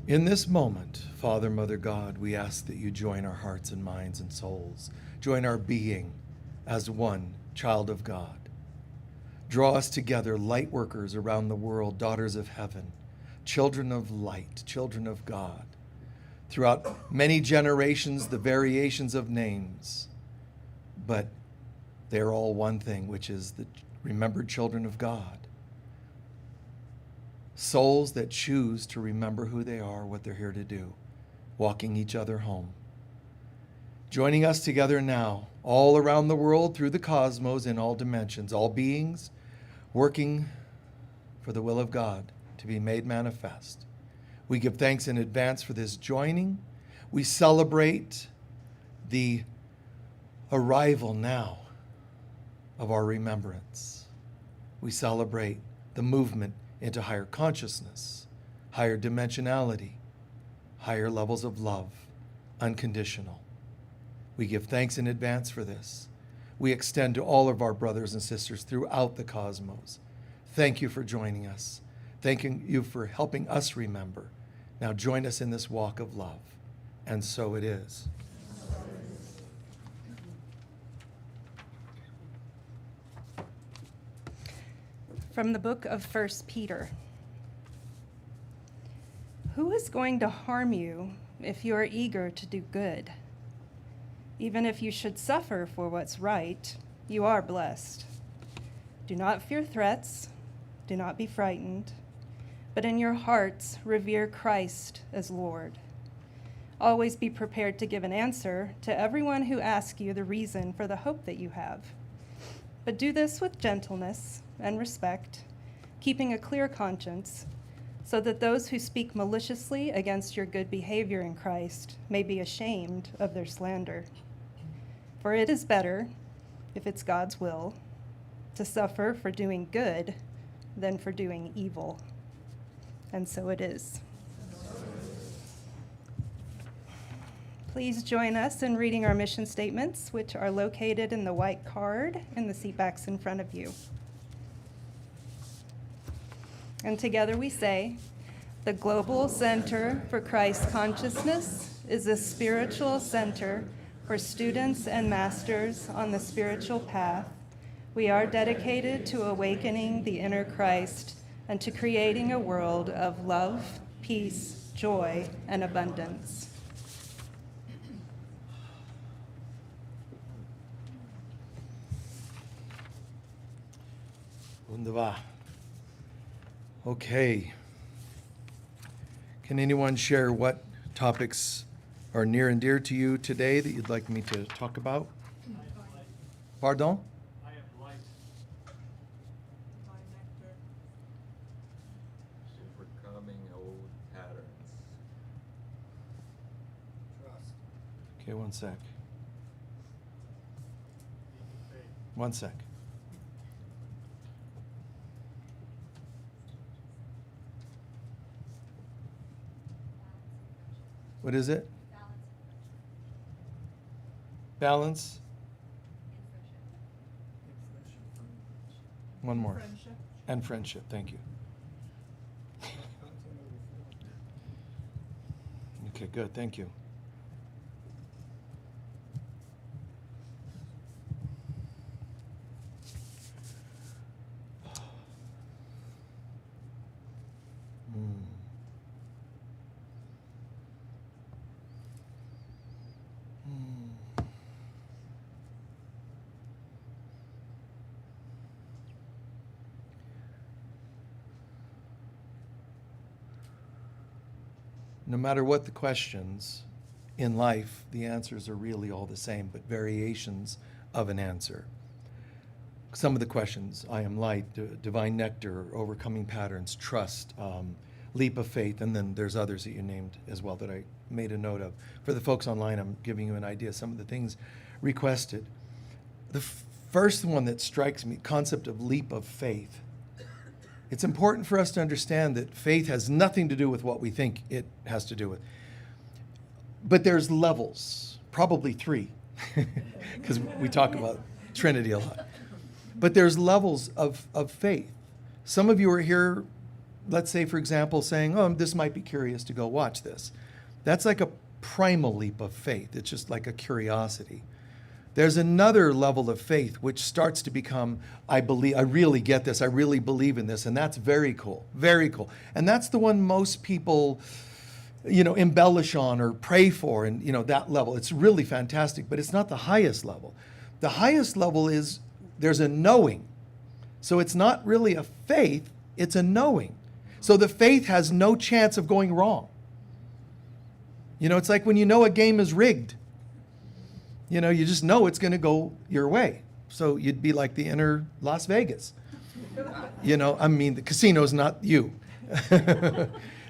In this moment, Father, Mother, God, we ask that you join our hearts and minds and souls, join our being as one child of God. Draw us together, light workers around the world, daughters of heaven, children of light, children of God. Throughout many generations, the variations of names, but they're all one thing, which is the remembered children of God. Souls that choose to remember who they are, what they're here to do, walking each other home. Joining us together now, all around the world, through the cosmos, in all dimensions, all beings working for the will of God to be made manifest. We give thanks in advance for this joining. We celebrate the arrival now of our remembrance. We celebrate the movement into higher consciousness, higher dimensionality, higher levels of love, unconditional. We give thanks in advance for this. We extend to all of our brothers and sisters throughout the cosmos. Thank you for joining us. Thank you for helping us remember. Now join us in this walk of love. And so it is. From the book of 1 Peter. Who is going to harm you if you are eager to do good? Even if you should suffer for what's right, you are blessed. Do not fear threats, do not be frightened, but in your hearts revere Christ as Lord. Always be prepared to give an answer to everyone who asks you the reason for the hope that you have. But do this with gentleness and respect, keeping a clear conscience, so that those who speak maliciously against your good behavior in Christ may be ashamed of their slander. For it is better, if it's God's will, to suffer for doing good than for doing evil. And so it is. Please join us in reading our mission statements, which are located in the white card in the seatbacks in front of you. And together we say, the Global Center for Christ Consciousness is a spiritual center for students and masters on the spiritual path. We are dedicated to awakening the inner Christ and to creating a world of love, peace, joy, and abundance. Wunderbar. Okay. Can anyone share what topics are near and dear to you today that you'd like me to talk about? Pardon? I have light. Overcoming old patterns. Trust. Okay, one sec. One sec. What is it? Balance. One more. Friendship. And friendship. Thank you. Okay, good. Thank you. No matter what the questions in life, the answers are really all the same, but variations of an answer. Some of the questions, I am light, divine nectar, overcoming patterns, trust, leap of faith, and then there's others that you named as well that I made a note of. For the folks online, I'm giving you an idea of some of the things requested. The first one that strikes me, concept of leap of faith. It's important for us to understand that faith has nothing to do with what we think it has to do with. But there's levels, probably 3, because we talk about Trinity a lot. But there's levels of faith. Some of you are here, let's say, for example, saying, oh, this might be curious to go watch this. That's like a primal leap of faith. It's just like a curiosity. There's another level of faith which starts to become, I believe, I really get this, I really believe in this, and that's very cool, very cool. And that's the one most people, embellish on or pray for, and, that level. It's really fantastic, but it's not the highest level. The highest level is there's a knowing. So it's not really a faith, it's a knowing. So the faith has no chance of going wrong. It's like when you know a game is rigged. You just know it's going to go your way. So you'd be like the inner Las Vegas. The casino's not you.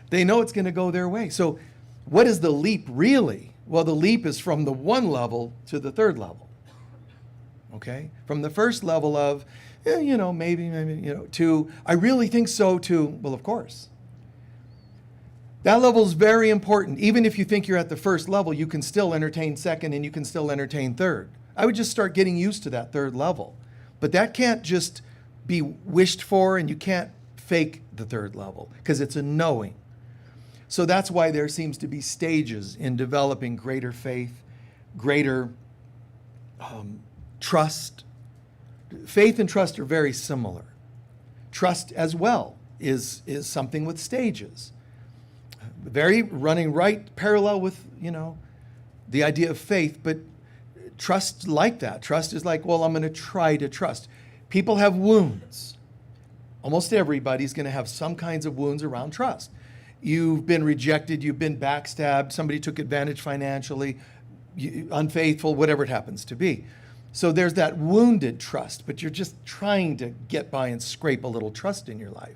They know it's going to go their way. So what is the leap really? Well, the leap is from the 1 level to the 3rd level. Okay? From the first level of, maybe, to, I really think so, to, well, of course. That level is very important. Even if you think you're at the first level, you can still entertain second and you can still entertain third. I would just start getting used to that 3rd level. But that can't just be wished for, and you can't fake the 3rd level because it's a knowing. So that's why there seems to be stages in developing greater faith, greater trust. Faith and trust are very similar. Trust as well is something with stages. Very running right parallel with, the idea of faith, but trust like that. Trust is like, well, I'm going to try to trust. People have wounds. Almost everybody's going to have some kinds of wounds around trust. You've been rejected, you've been backstabbed, somebody took advantage financially, unfaithful, whatever it happens to be. So there's that wounded trust, but you're just trying to get by and scrape a little trust in your life.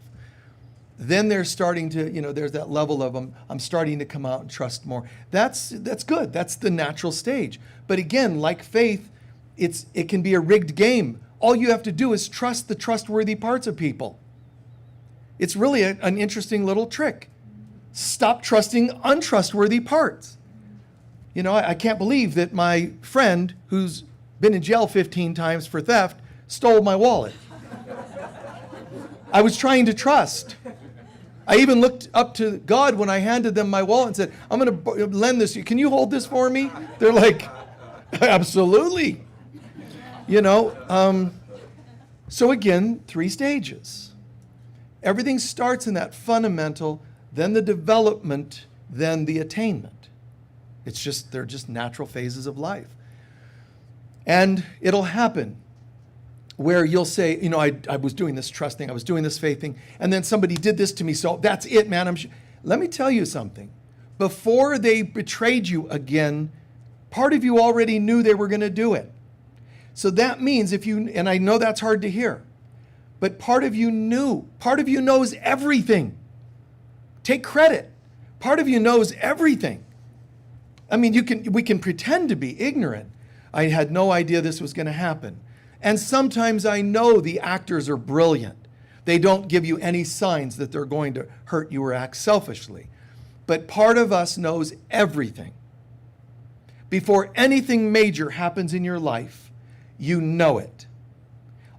Then they're starting to, there's that level of I'm starting to come out and trust more. That's good. That's the natural stage. But again, like faith, it can be a rigged game. All you have to do is trust the trustworthy parts of people. It's really an interesting little trick. Stop trusting untrustworthy parts. I can't believe that my friend who's been in jail 15 times for theft stole my wallet. I was trying to trust. I even looked up to God when I handed them my wallet and said, I'm going to lend this to you. Can you hold this for me? They're like, absolutely. So again, 3 stages. Everything starts in that fundamental, then the development, then the attainment. They're just natural phases of life. And it'll happen where you'll say, I was doing this trust thing, I was doing this faith thing, and then somebody did this to me, so that's it, man. Let me tell you something. Before they betrayed you again, part of you already knew they were going to do it. So that means and I know that's hard to hear, but part of you knew, part of you knows everything. Take credit. Part of you knows everything. We can pretend to be ignorant. I had no idea this was going to happen. And sometimes I know the actors are brilliant. They don't give you any signs that they're going to hurt you or act selfishly. But part of us knows everything. Before anything major happens in your life, you know it.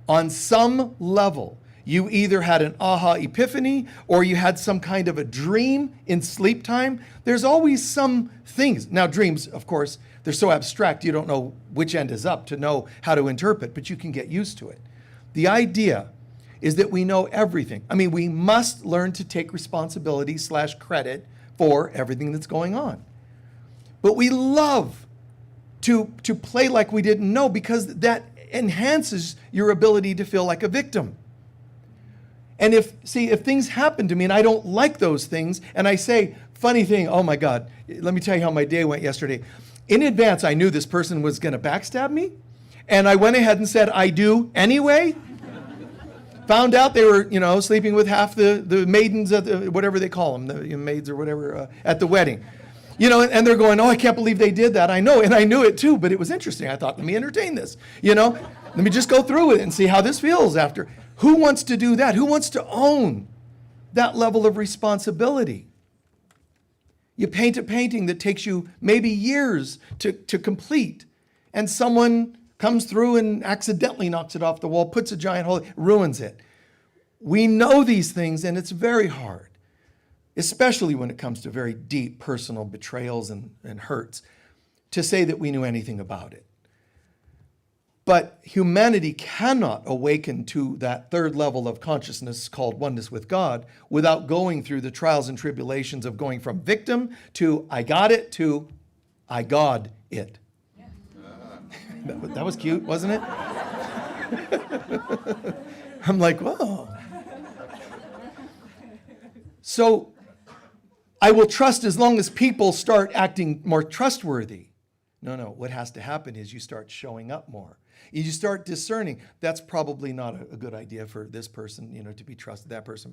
On some level, you either had an aha epiphany or you had some kind of a dream in sleep time. There's always some things. Now, dreams, of course, they're so abstract, you don't know which end is up to know how to interpret, but you can get used to it. The idea is that we know everything. We must learn to take responsibility / credit for everything that's going on. But we love to play like we didn't know because that enhances your ability to feel like a victim. And if things happen to me and I don't like those things, and I say, funny thing, oh my God, let me tell you how my day went yesterday. In advance, I knew this person was going to backstab me, and I went ahead and said, I do anyway. Found out they were, sleeping with half the maidens, at whatever they call them, the maids or whatever, at the wedding. And they're going, oh, I can't believe they did that. I know, and I knew it too, but it was interesting. I thought, let me entertain this, Let me just go through it and see how this feels after. Who wants to do that? Who wants to own that level of responsibility? You paint a painting that takes you maybe years to complete, and someone comes through and accidentally knocks it off the wall, puts a giant hole, ruins it. We know these things, and it's very hard, especially when it comes to very deep personal betrayals and hurts, to say that we knew anything about it. But humanity cannot awaken to that third level of consciousness called oneness with God without going through the trials and tribulations of going from victim to I got it to I God it. Yeah. That was cute, wasn't it? I'm like, whoa. So I will trust as long as people start acting more trustworthy. No, what has to happen is you start showing up more. You start discerning, that's probably not a good idea for this person, to be trusted, that person,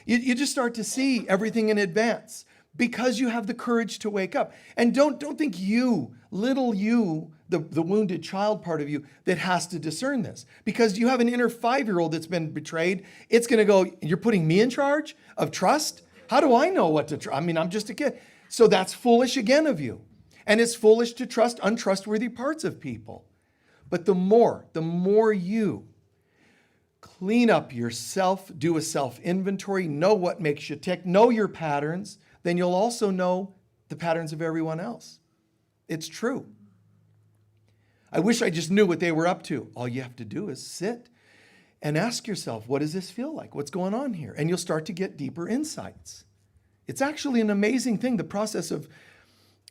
You just start to see everything in advance because you have the courage to wake up. And don't think you, little you, the wounded child part of you, that has to discern this. Because you have an inner 5-year-old that's been betrayed. It's going to go, you're putting me in charge of trust? How do I know what to trust? I mean, I'm just a kid. So that's foolish again of you. And it's foolish to trust untrustworthy parts of people. But the more you clean up yourself, do a self-inventory, know what makes you tick, know your patterns, then you'll also know the patterns of everyone else. It's true. I wish I just knew what they were up to. All you have to do is sit and ask yourself, what does this feel like? What's going on here? And you'll start to get deeper insights. It's actually an amazing thing, the process of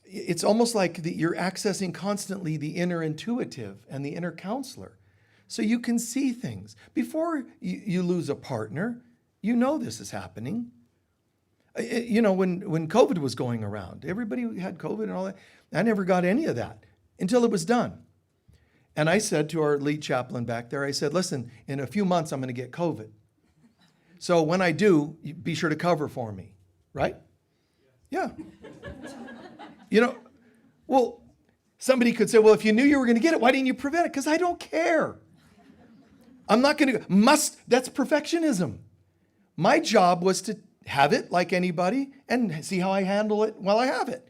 it's almost like you're accessing constantly the inner intuitive and the inner counselor. So you can see things. Before you lose a partner, you know this is happening. When COVID was going around, everybody had COVID and all that. I never got any of that until it was done. And I said to our lead chaplain back there, I said, listen, in a few months, I'm going to get COVID. So when I do, be sure to cover for me, right? Yeah. Well, somebody could say, well, if you knew you were going to get it, why didn't you prevent it? Because I don't care. I'm not going to, that's perfectionism. My job was to have it like anybody and see how I handle it while I have it.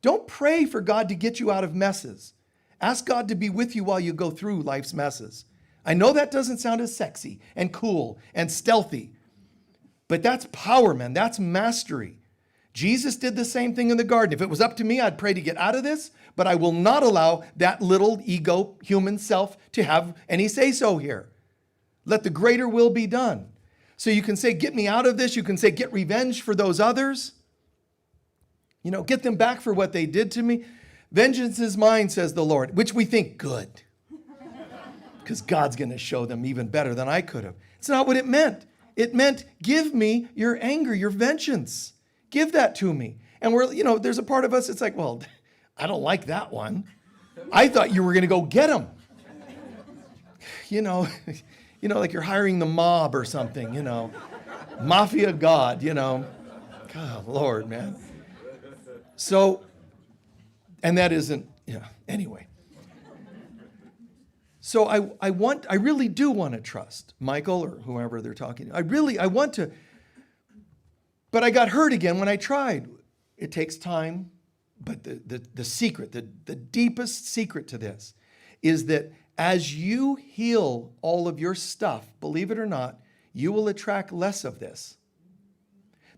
Don't pray for God to get you out of messes. Ask God to be with you while you go through life's messes. I know that doesn't sound as sexy and cool and stealthy, but that's power, man. That's mastery. Jesus did the same thing in the garden. If it was up to me, I'd pray to get out of this, but I will not allow that little ego, human self, to have any say-so here. Let the greater will be done. So you can say, get me out of this. You can say, get revenge for those others. Get them back for what they did to me. Vengeance is mine, says the Lord, which we think good. Because God's going to show them even better than I could have. It's not what it meant. It meant, give me your anger, your vengeance. Give that to me. And there's a part of us, it's like, well, I don't like that one. I thought you were going to go get him. Like you're hiring the mob or something, Mafia God, God, Lord, man. So, and that isn't, anyway. So I really do want to trust Michael or whoever they're talking to. I want to. But I got hurt again when I tried. It takes time, but the secret, the deepest secret to this is that as you heal all of your stuff, believe it or not, you will attract less of this.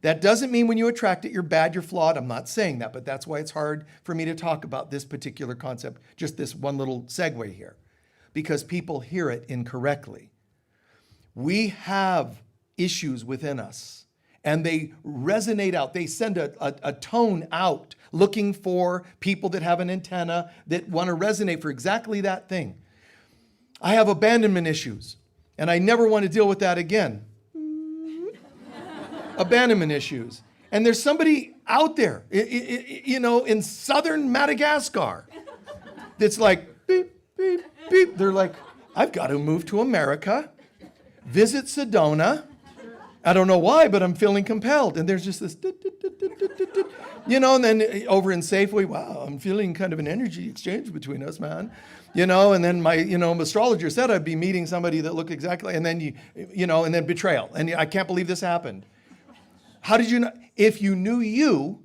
That doesn't mean when you attract it, you're bad, you're flawed. I'm not saying that, but that's why it's hard for me to talk about this particular concept, just this one little segue here, because people hear it incorrectly. We have issues within us. And they resonate out. They send a tone out looking for people that have an antenna that want to resonate for exactly that thing. I have abandonment issues, and I never want to deal with that again. Abandonment issues. And there's somebody out there, in southern Madagascar that's like, beep, beep, beep. They're like, I've got to move to America, visit Sedona. I don't know why, but I'm feeling compelled. And there's just this, and then over in Safeway, wow, I'm feeling kind of an energy exchange between us, man. And then my, astrologer said I'd be meeting somebody that looked exactly, and then and then betrayal. And I can't believe this happened. How did you know? If you knew you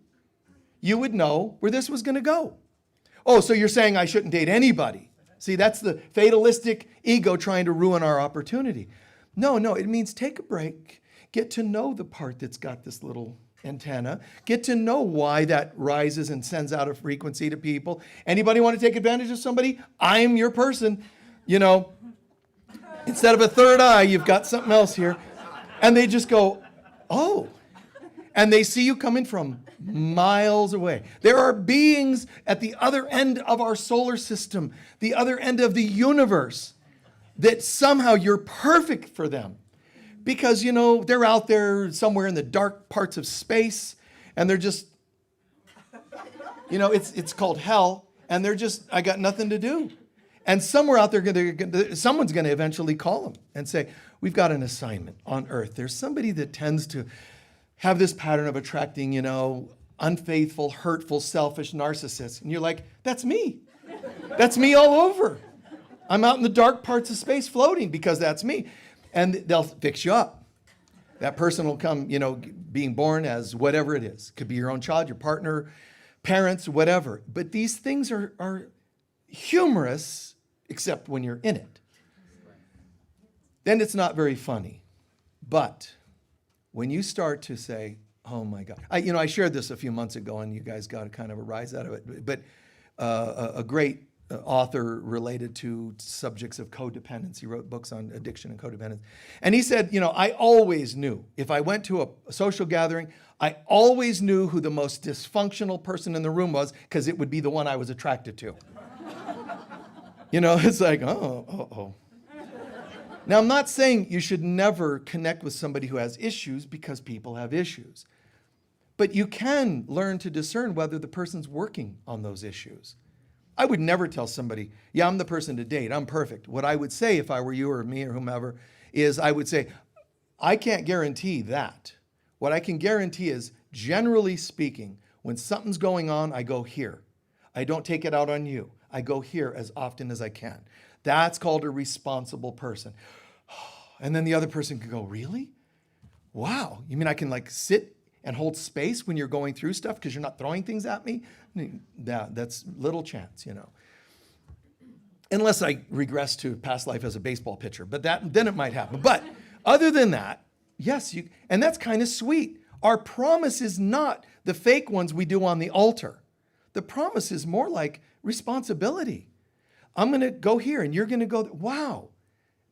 you would know where this was going to go. Oh, so you're saying I shouldn't date anybody. See, that's the fatalistic ego trying to ruin our opportunity. No, it means take a break. Get to know the part that's got this little antenna. Get to know why that rises and sends out a frequency to people. Anybody want to take advantage of somebody? I'm your person. Instead of a third eye, you've got something else here. And they just go, oh. And they see you coming from miles away. There are beings at the other end of our solar system, the other end of the universe, that somehow you're perfect for them. Because, they're out there somewhere in the dark parts of space, and they're just, it's called hell, and they're just, I got nothing to do. And somewhere out there, someone's going to eventually call them and say, we've got an assignment on Earth. There's somebody that tends to have this pattern of attracting, unfaithful, hurtful, selfish narcissists. And you're like, that's me. That's me all over. I'm out in the dark parts of space floating because that's me. And they'll fix you up. That person will come, being born as whatever it is. Could be your own child, your partner, parents, whatever. But these things are humorous, except when you're in it. Then it's not very funny. But when you start to say, oh my God. I shared this a few months ago, and you guys got kind of a rise out of it. But a great author related to subjects of codependence. He wrote books on addiction and codependence. And he said, I always knew, if I went to a social gathering, I always knew who the most dysfunctional person in the room was, because it would be the one I was attracted to. It's like, oh. Now, I'm not saying you should never connect with somebody who has issues, because people have issues. But you can learn to discern whether the person's working on those issues. I would never tell somebody, yeah, I'm the person to date. I'm perfect. What I would say if I were you or me or whomever is I would say, I can't guarantee that. What I can guarantee is, generally speaking, when something's going on, I go here. I don't take it out on you. I go here as often as I can. That's called a responsible person. And then the other person could go, really? Wow. You mean I can sit and hold space when you're going through stuff because you're not throwing things at me? That's little chance, Unless I regress to past life as a baseball pitcher, but then it might happen. But other than that, yes, and that's kind of sweet. Our promise is not the fake ones we do on the altar. The promise is more like responsibility. I'm going to go here and you're going to go. Wow,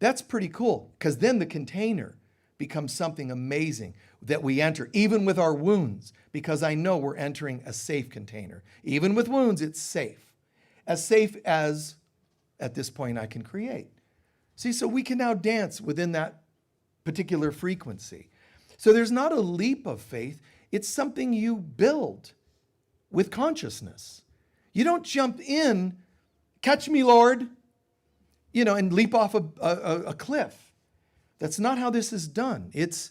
that's pretty cool, because then the container becomes something amazing that we enter, even with our wounds, because I know we're entering a safe container. Even with wounds, it's safe. As safe as, at this point, I can create. See, so we can now dance within that particular frequency. So there's not a leap of faith. It's something you build with consciousness. You don't jump in, catch me, Lord, and leap off a cliff. That's not how this is done. It's,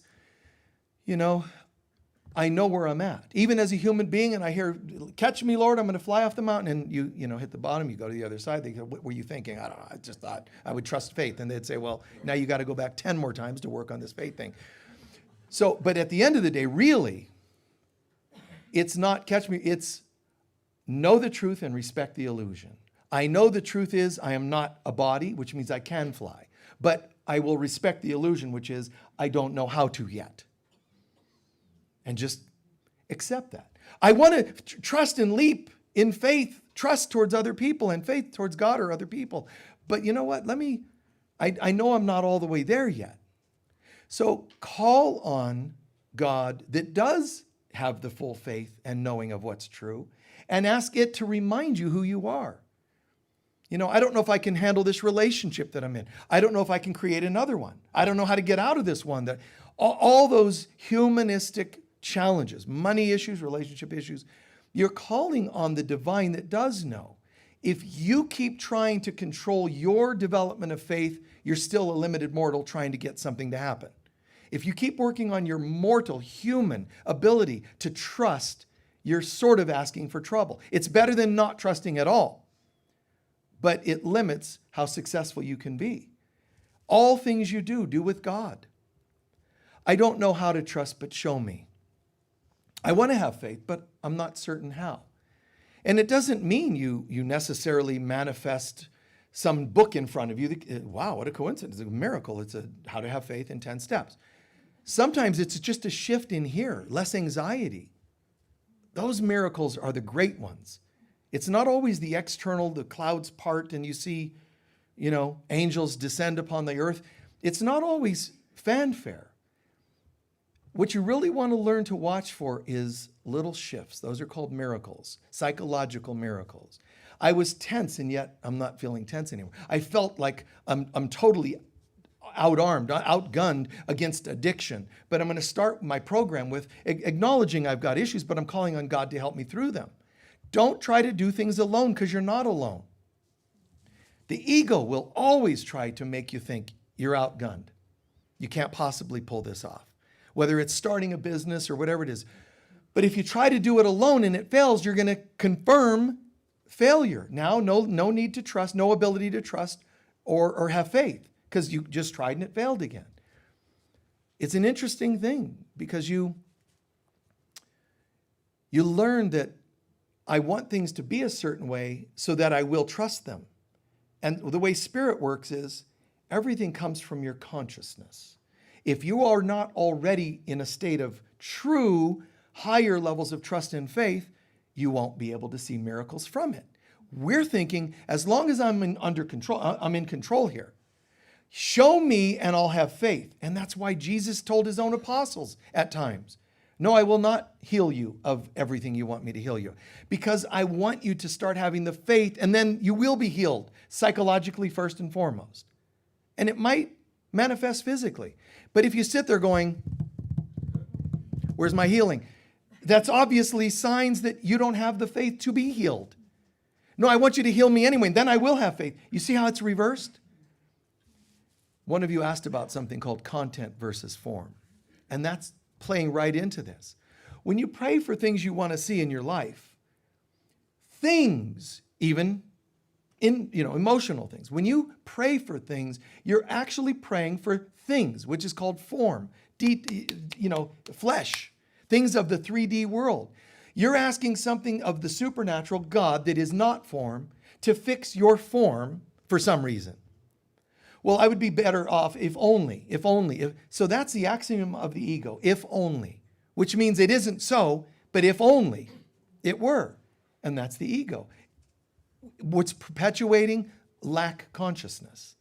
I know where I'm at. Even as a human being, and I hear, catch me, Lord, I'm going to fly off the mountain, and you hit the bottom, you go to the other side. They go, what were you thinking? I don't know. I just thought I would trust faith. And they'd say, well, now you got to go back 10 more times to work on this faith thing. So, but at the end of the day, really, it's not catch me, it's know the truth and respect the illusion. I know the truth is I am not a body, which means I can fly. But I will respect the illusion, which is I don't know how to yet. And just accept that. I want to trust and leap in faith, trust towards other people and faith towards God or other people. But you know what? I know I'm not all the way there yet. So call on God that does have the full faith and knowing of what's true, and ask it to remind you who you are. I don't know if I can handle this relationship that I'm in. I don't know if I can create another one. I don't know how to get out of this one. All those humanistic challenges, money issues, relationship issues, you're calling on the divine that does know. If you keep trying to control your development of faith, you're still a limited mortal trying to get something to happen. If you keep working on your mortal human ability to trust, you're sort of asking for trouble. It's better than not trusting at all, but it limits how successful you can be. All things you do with God. I don't know how to trust, but show me. I want to have faith, but I'm not certain how. And it doesn't mean you necessarily manifest some book in front of you. Wow, what a coincidence. It's a miracle. It's how to have faith in 10 steps. Sometimes it's just a shift in here, less anxiety. Those miracles are the great ones. It's not always the external, the clouds part and you see, angels descend upon the earth. It's not always fanfare. What you really want to learn to watch for is little shifts. Those are called miracles, psychological miracles. I was tense, and yet I'm not feeling tense anymore. I felt like I'm totally outarmed, outgunned against addiction. But I'm going to start my program with acknowledging I've got issues, but I'm calling on God to help me through them. Don't try to do things alone because you're not alone. The ego will always try to make you think you're outgunned. You can't possibly pull this off, whether it's starting a business or whatever it is. But if you try to do it alone and it fails, you're going to confirm failure. Now, no need to trust, no ability to trust or have faith because you just tried and it failed again. It's an interesting thing because you learn that I want things to be a certain way so that I will trust them. And the way Spirit works is everything comes from your consciousness. If you are not already in a state of true higher levels of trust and faith, you won't be able to see miracles from it. We're thinking, as long as I'm under control, I'm in control here. Show me and I'll have faith. And that's why Jesus told his own apostles at times, no, I will not heal you of everything you want me to heal you, because I want you to start having the faith, and then you will be healed psychologically first and foremost. And it might manifest physically. But if you sit there going, where's my healing? That's obviously signs that you don't have the faith to be healed. No, I want you to heal me anyway, and then I will have faith. You see how it's reversed? One of you asked about something called content versus form. And that's playing right into this. When you pray for things you want to see in your life, things, even in emotional things, when you pray for things, you're actually praying for things, which is called form, flesh, things of the 3D world. You're asking something of the supernatural God that is not form to fix your form for some reason. Well, I would be better off if only. So that's the axiom of the ego, if only, which means it isn't so, but if only it were. And that's the ego. What's perpetuating? Lack consciousness.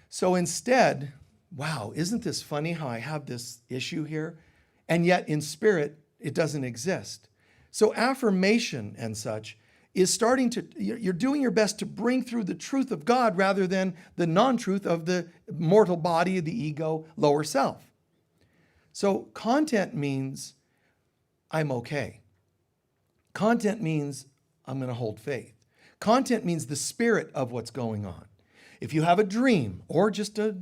So instead, wow, isn't this funny how I have this issue here? And yet in spirit, it doesn't exist. So affirmation and such is you're doing your best to bring through the truth of God rather than the non-truth of the mortal body, the ego, lower self. So content means I'm okay. Content means I'm going to hold faith. Content means the spirit of what's going on. If you have a dream or just a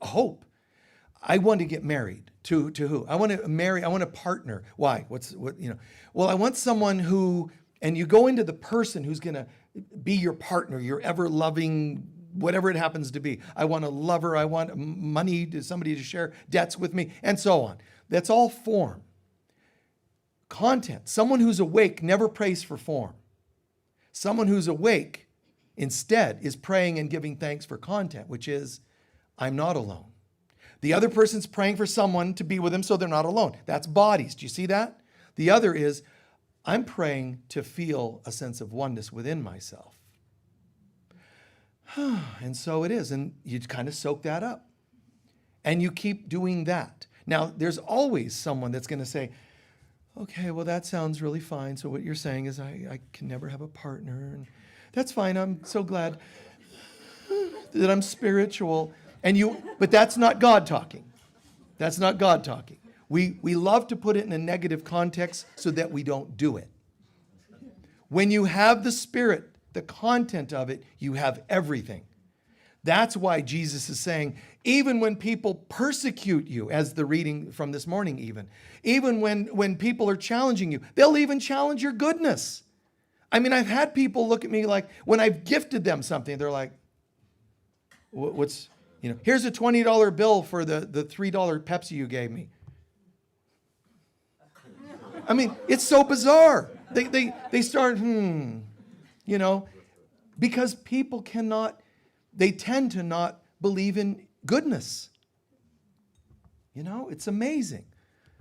hope, I want to get married. To who? I want a partner. Why? Well, I want someone who, and you go into the person who's going to be your partner, your ever-loving, whatever it happens to be. I want a lover. I want money, somebody to share debts with me, and so on. That's all form. Content. Someone who's awake never prays for form. Someone who's awake instead is praying and giving thanks for content, which is, I'm not alone. The other person's praying for someone to be with them so they're not alone. That's bodies. Do you see that? The other is, I'm praying to feel a sense of oneness within myself. And so it is. And you kind of soak that up. And you keep doing that. Now, there's always someone that's going to say, okay, well, that sounds really fine. So what you're saying is I can never have a partner. And that's fine. I'm so glad that I'm spiritual. But that's not God talking. That's not God talking. We love to put it in a negative context so that we don't do it. When you have the Spirit, the content of it, you have everything. That's why Jesus is saying, even when people persecute you, as the reading from this morning even when people are challenging you, they'll even challenge your goodness. I mean, I've had people look at me like, when I've gifted them something, they're like, here's a $20 bill for the $3 Pepsi you gave me. I mean, it's so bizarre. They start, because people they tend to not believe in goodness. It's amazing.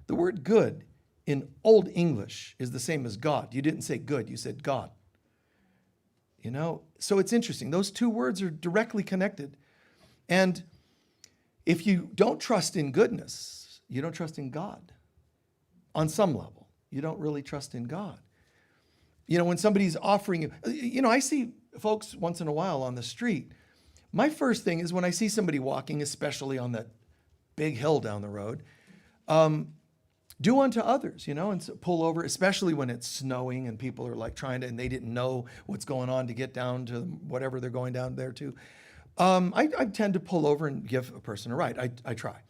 The word good in Old English is the same as God. You didn't say good, you said God. So it's interesting. Those two words are directly connected. And if you don't trust in goodness, you don't trust in God. On some level, you don't really trust in God. When somebody's offering you, I see folks once in a while on the street. My first thing is when I see somebody walking, especially on that big hill down the road, do unto others, and so pull over, especially when it's snowing and people are like and they didn't know what's going on to get down to whatever they're going down there to. I tend to pull over and give a person a ride. I try.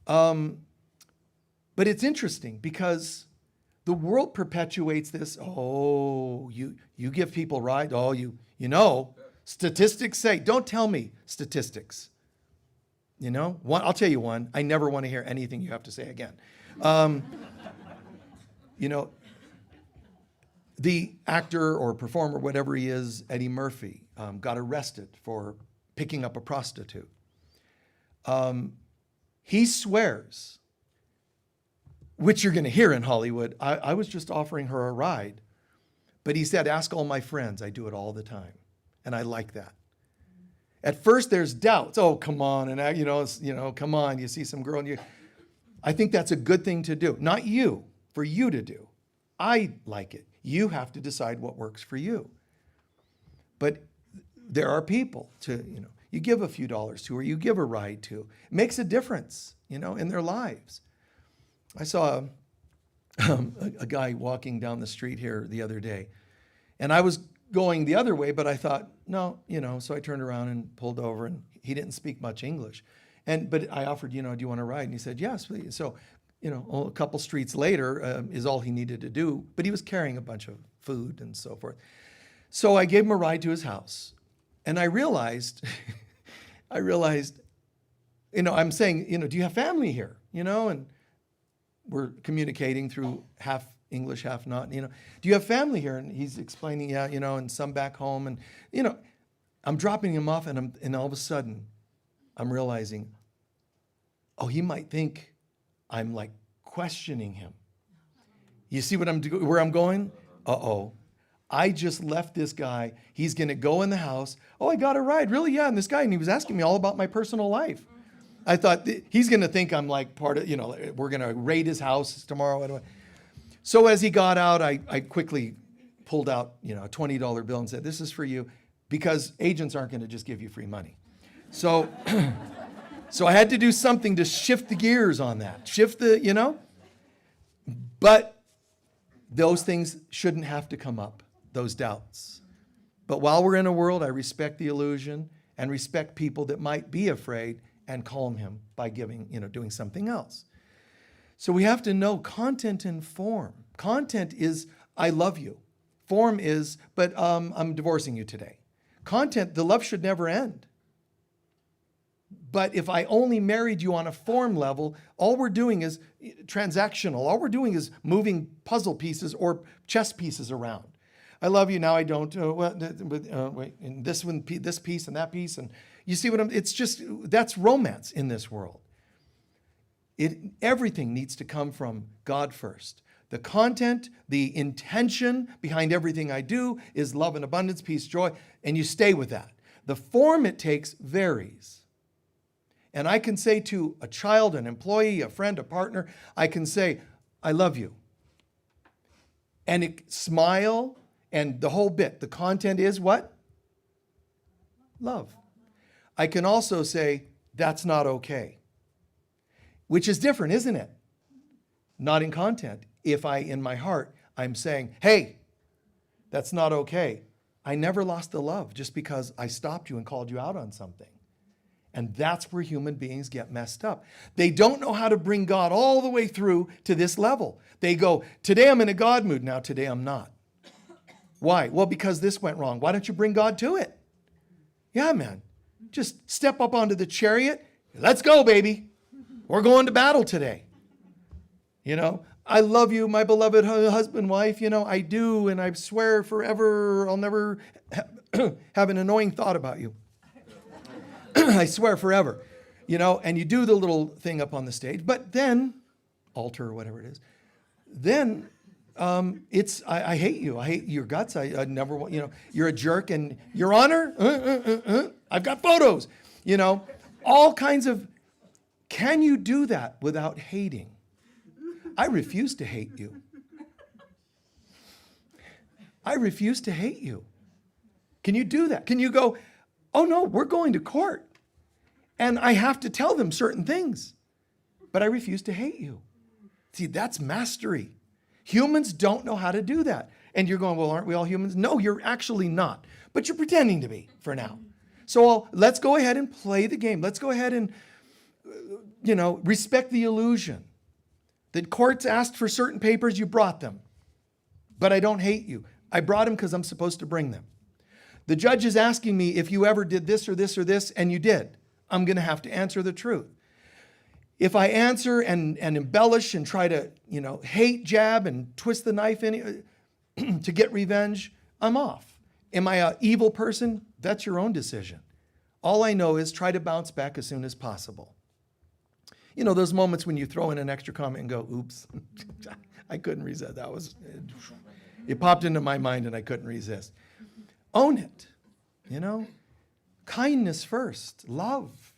But it's interesting because the world perpetuates this. Oh, you give people rides. Oh, statistics say, don't tell me statistics. I'll tell you one. I never want to hear anything you have to say again. The actor or performer, whatever he is, Eddie Murphy, got arrested for picking up a prostitute. He swears, which you're going to hear in Hollywood, I was just offering her a ride. But he said, ask all my friends. I do it all the time. And I like that. At first, there's doubts. Oh, come on. And, come on. You see some girl. I think that's a good thing to do. Not you, for you to do. I like it. You have to decide what works for you. But there are people you give a few dollars to or you give a ride to. It makes a difference, in their lives. I saw a guy walking down the street here the other day, and I was going the other way, but I thought, no, so I turned around and pulled over, and he didn't speak much English. But I offered, do you want to ride? And he said, yes, please. So, a couple streets later is all he needed to do, but he was carrying a bunch of food and so forth. So I gave him a ride to his house, and I realized, I'm saying, do you have family here? And we're communicating through half English, half not, do you have family here? And he's explaining, yeah, and some back home. And, I'm dropping him off, and all of a sudden I'm realizing, he might think I'm like questioning him. You see where I'm going? Uh-oh. I just left this guy. He's going to go in the house. Oh, I got a ride. Really? Yeah. And this guy, and he was asking me all about my personal life. I thought he's going to think I'm like part of, we're going to raid his house tomorrow. So as he got out, I quickly pulled out, a $20 bill and said, this is for you, because agents aren't going to just give you free money. So, so I had to do something to shift the gears on that, but those things shouldn't have to come up, those doubts. But while we're in a world, I respect the illusion and respect people that might be afraid and calm him by doing something else. So we have to know content and form. Content is, I love you. Form is, but I'm divorcing you today. Content, the love should never end. But if I only married you on a form level, all we're doing is transactional. All we're doing is moving puzzle pieces or chess pieces around. I love you, now I don't. Wait, and this one, this piece and that piece. And you see what it's just, that's romance in this world. Everything needs to come from God first. The content, the intention behind everything I do is love and abundance, peace, joy, and you stay with that. The form it takes varies. And I can say to a child, an employee, a friend, a partner, I can say, I love you. And smile and the whole bit. The content is what? Love. I can also say, that's not okay. Which is different, isn't it? Not in content. If in my heart, I'm saying, hey, that's not okay. I never lost the love just because I stopped you and called you out on something. And that's where human beings get messed up. They don't know how to bring God all the way through to this level. They go, today I'm in a God mood. Now today I'm not. Why? Well, because this went wrong. Why don't you bring God to it? Yeah, man. Just step up onto the chariot. Let's go, baby. We're going to battle today. I love you, my beloved husband, wife, I do, and I swear forever I'll never have an annoying thought about you. I swear forever, and you do the little thing up on the stage, but then, altar or whatever it is, then I hate you. I hate your guts. I never want, you're a jerk, and Your Honor, I've got photos, all kinds of, can you do that without hating? I refuse to hate you. I refuse to hate you. Can you do that? Can you go, oh no, we're going to court, and I have to tell them certain things, but I refuse to hate you. See, that's mastery. Humans don't know how to do that. And you're going, well, aren't we all humans? No, you're actually not, but you're pretending to be for now. So let's go ahead and play the game. Let's go ahead and, respect the illusion. The courts asked for certain papers, you brought them. But I don't hate you. I brought them because I'm supposed to bring them. The judge is asking me if you ever did this or this or this, and you did. I'm going to have to answer the truth. If I answer and embellish and try to, hate, jab, and twist the knife in to get revenge, I'm off. Am I an evil person? That's your own decision. All I know is try to bounce back as soon as possible. Those moments when you throw in an extra comment and go, oops, I couldn't resist. It popped into my mind and I couldn't resist. Own it, kindness first, love,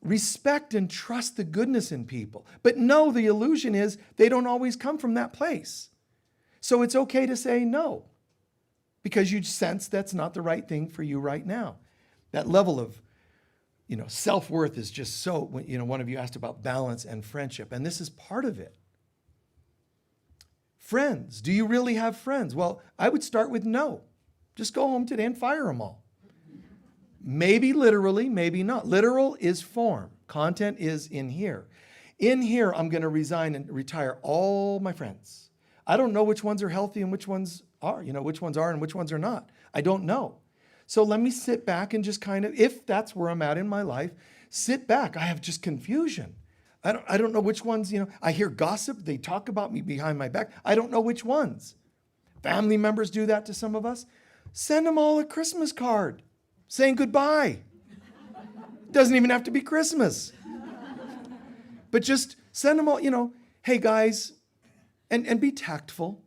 respect and trust the goodness in people. But no, the illusion is they don't always come from that place. So it's okay to say no, because you sense that's not the right thing for you right now. That level of self-worth is just so, one of you asked about balance and friendship, and this is part of it. Friends, do you really have friends? Well, I would start with no. Just go home today and fire them all. Maybe literally, maybe not. Literal is form. Content is in here. In here, I'm going to resign and retire all my friends. I don't know which ones are healthy and which ones are, which ones are and which ones are not. I don't know. So let me sit back and just kind of, if that's where I'm at in my life, sit back. I have just confusion. I don't know which ones, I hear gossip. They talk about me behind my back. I don't know which ones. Family members do that to some of us. Send them all a Christmas card saying goodbye. Doesn't even have to be Christmas. But just send them all, hey guys, and be tactful.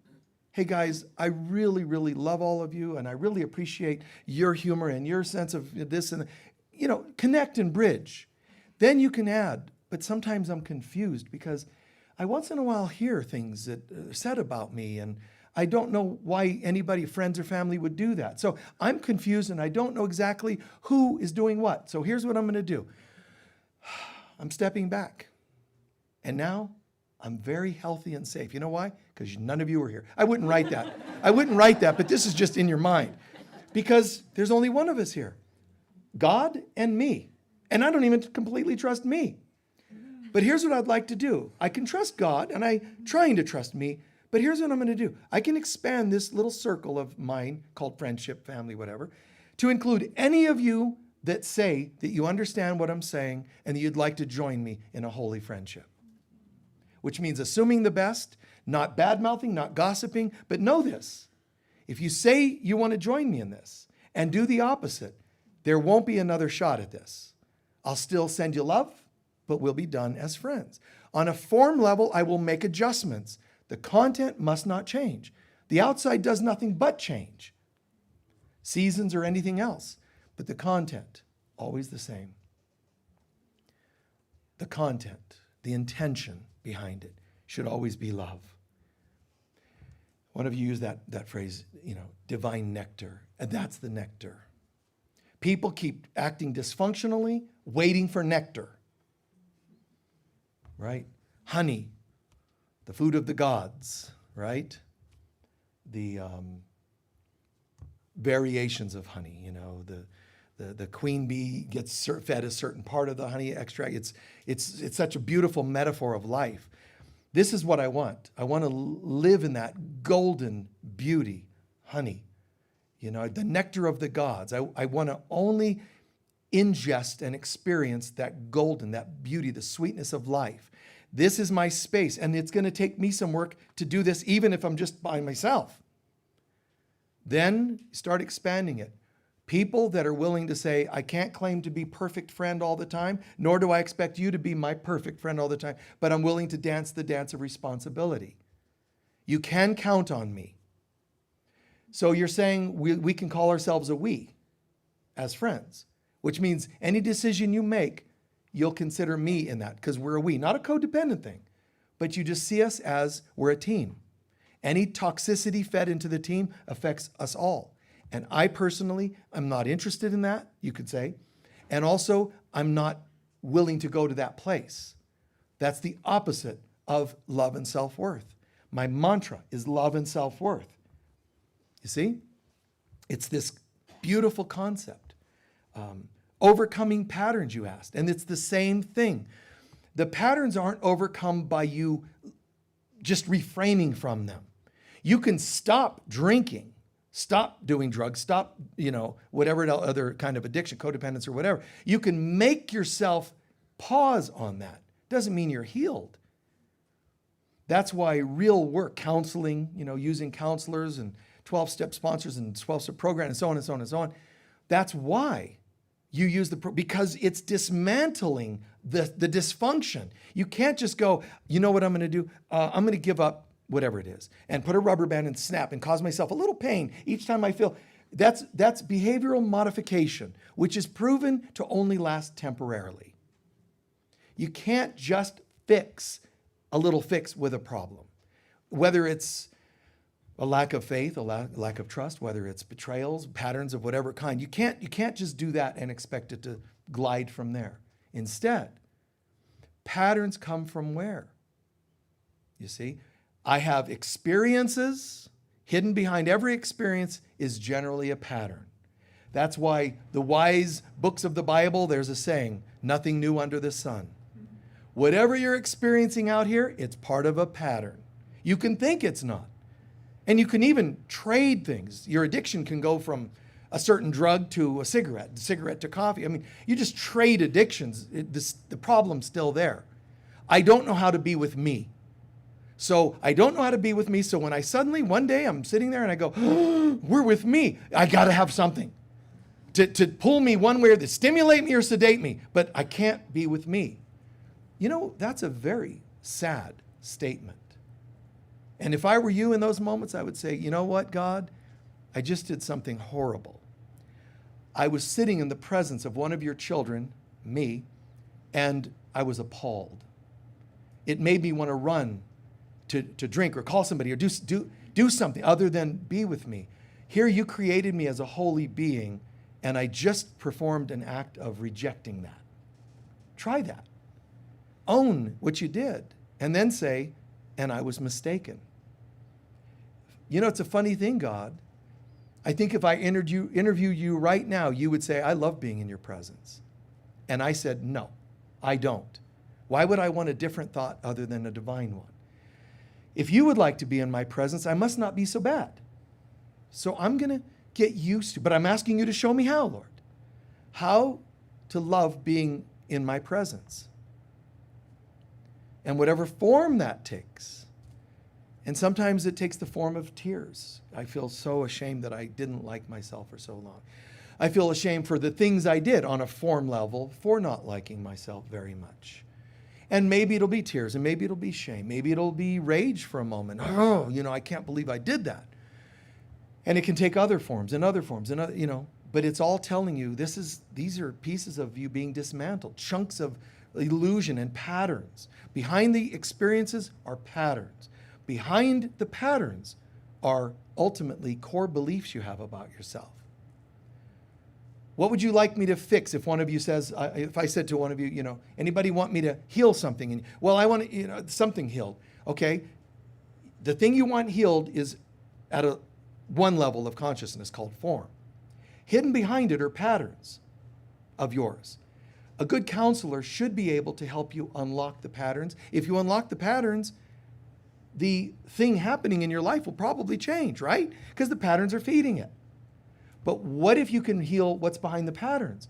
Hey guys, I really, really love all of you, and I really appreciate your humor and your sense of this and, connect and bridge. Then you can add, but sometimes I'm confused because I once in a while hear things that are said about me, and I don't know why anybody, friends or family, would do that. So I'm confused and I don't know exactly who is doing what. So here's what I'm going to do. I'm stepping back. And now I'm very healthy and safe. You know why? Because none of you are here. I wouldn't write that. But this is just in your mind. Because there's only one of us here. God and me. And I don't even completely trust me. But here's what I'd like to do. I can trust God, and I'm trying to trust me. But here's what I'm going to do. I can expand this little circle of mine called friendship, family, whatever, to include any of you that say that you understand what I'm saying and that you'd like to join me in a holy friendship. Which means assuming the best, not bad-mouthing, not gossiping, but know this. If you say you want to join me in this and do the opposite, there won't be another shot at this. I'll still send you love, but we'll be done as friends. On a form level, I will make adjustments. The content must not change. The outside does nothing but change. Seasons or anything else, but the content, always the same. The content, the intention behind it should always be love. One of you used that phrase, divine nectar, and that's the nectar. People keep acting dysfunctionally, waiting for nectar, right? Honey, the food of the gods, right? The variations of honey, the queen bee gets fed a certain part of the honey extract. It's such a beautiful metaphor of life. This is what I want. I want to live in that golden beauty, honey, the nectar of the gods. I want to only ingest and experience that golden, that beauty, the sweetness of life. This is my space, and it's going to take me some work to do this, even if I'm just by myself. Then start expanding it. People that are willing to say, I can't claim to be perfect friend all the time, nor do I expect you to be my perfect friend all the time, but I'm willing to dance the dance of responsibility. You can count on me. So you're saying we can call ourselves a we as friends, which means any decision you make, you'll consider me in that because we're a we, not a codependent thing, but you just see us as we're a team. Any toxicity fed into the team affects us all. And I personally, I'm not interested in that, you could say. And also, I'm not willing to go to that place. That's the opposite of love and self-worth. My mantra is love and self-worth. You see? It's this beautiful concept. Overcoming patterns, you asked. And it's the same thing. The patterns aren't overcome by you just refraining from them. You can stop drinking, stop doing drugs, stop, whatever other kind of addiction, codependence or whatever. You can make yourself pause on that. Doesn't mean you're healed. That's why real work, counseling, using counselors and 12-step sponsors and 12-step program and so on and so on and so on. That's why you use because it's dismantling the dysfunction. You can't just go, you know what I'm going to do? I'm going to give up whatever it is and put a rubber band and snap and cause myself a little pain each time I feel. That's behavioral modification, which is proven to only last temporarily. You can't just fix a little fix with a problem, whether it's a lack of faith, a lack of trust, whether it's betrayals, patterns of whatever kind. You can't just do that and expect it to glide from there. Instead, patterns come from where? You see, I have experiences. Hidden behind every experience is generally a pattern. That's why the wise books of the Bible, there's a saying, nothing new under the sun. Whatever you're experiencing out here, it's part of a pattern. You can think it's not. And you can even trade things. Your addiction can go from a certain drug to a cigarette to coffee. I mean, you just trade addictions. The problem's still there. I don't know how to be with me. So I don't know how to be with me. So when I suddenly, one day I'm sitting there and I go, oh, we're with me. I got to have something to pull me one way or to stimulate me or sedate me. But I can't be with me. That's a very sad statement. And if I were you in those moments, I would say, you know what, God? I just did something horrible. I was sitting in the presence of one of your children, me, and I was appalled. It made me want to run to drink or call somebody or do something other than be with me. Here you created me as a holy being, and I just performed an act of rejecting that. Try that. Own what you did, and then say, and I was mistaken. It's a funny thing, God. I think if I interview you right now, you would say, I love being in your presence. And I said, no, I don't. Why would I want a different thought other than a divine one? If you would like to be in my presence, I must not be so bad. So I'm going to get used to, but I'm asking you to show me how, Lord. How to love being in my presence. And whatever form that takes. And sometimes it takes the form of tears. I feel so ashamed that I didn't like myself for so long. I feel ashamed for the things I did on a form level for not liking myself very much. And maybe it'll be tears, and maybe it'll be shame. Maybe it'll be rage for a moment. Oh, I can't believe I did that. And it can take other forms and other forms and other, but it's all telling you these are pieces of you being dismantled, chunks of illusion and patterns. Behind the experiences are patterns. Behind the patterns are ultimately core beliefs you have about yourself. What would you like me to fix if one of you says, if I said to one of you, anybody want me to heal something? And, well, I want something healed. Okay, the thing you want healed is at one level of consciousness called form. Hidden behind it are patterns of yours. A good counselor should be able to help you unlock the patterns. If you unlock the patterns, the thing happening in your life will probably change, right? Because the patterns are feeding it. But what if you can heal what's behind the patterns?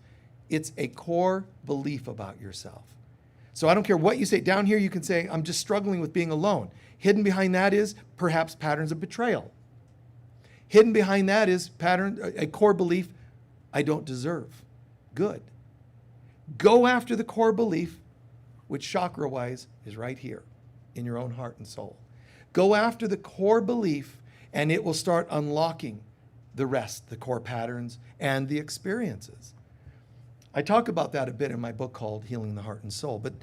It's a core belief about yourself. So I don't care what you say. Down here you can say, I'm just struggling with being alone. Hidden behind that is perhaps patterns of betrayal. Hidden behind that is a core belief, I don't deserve good. Go after the core belief, which chakra-wise is right here in your own heart and soul. Go after the core belief, and it will start unlocking the rest, the core patterns and the experiences. I talk about that a bit in my book called Healing the Heart and Soul, but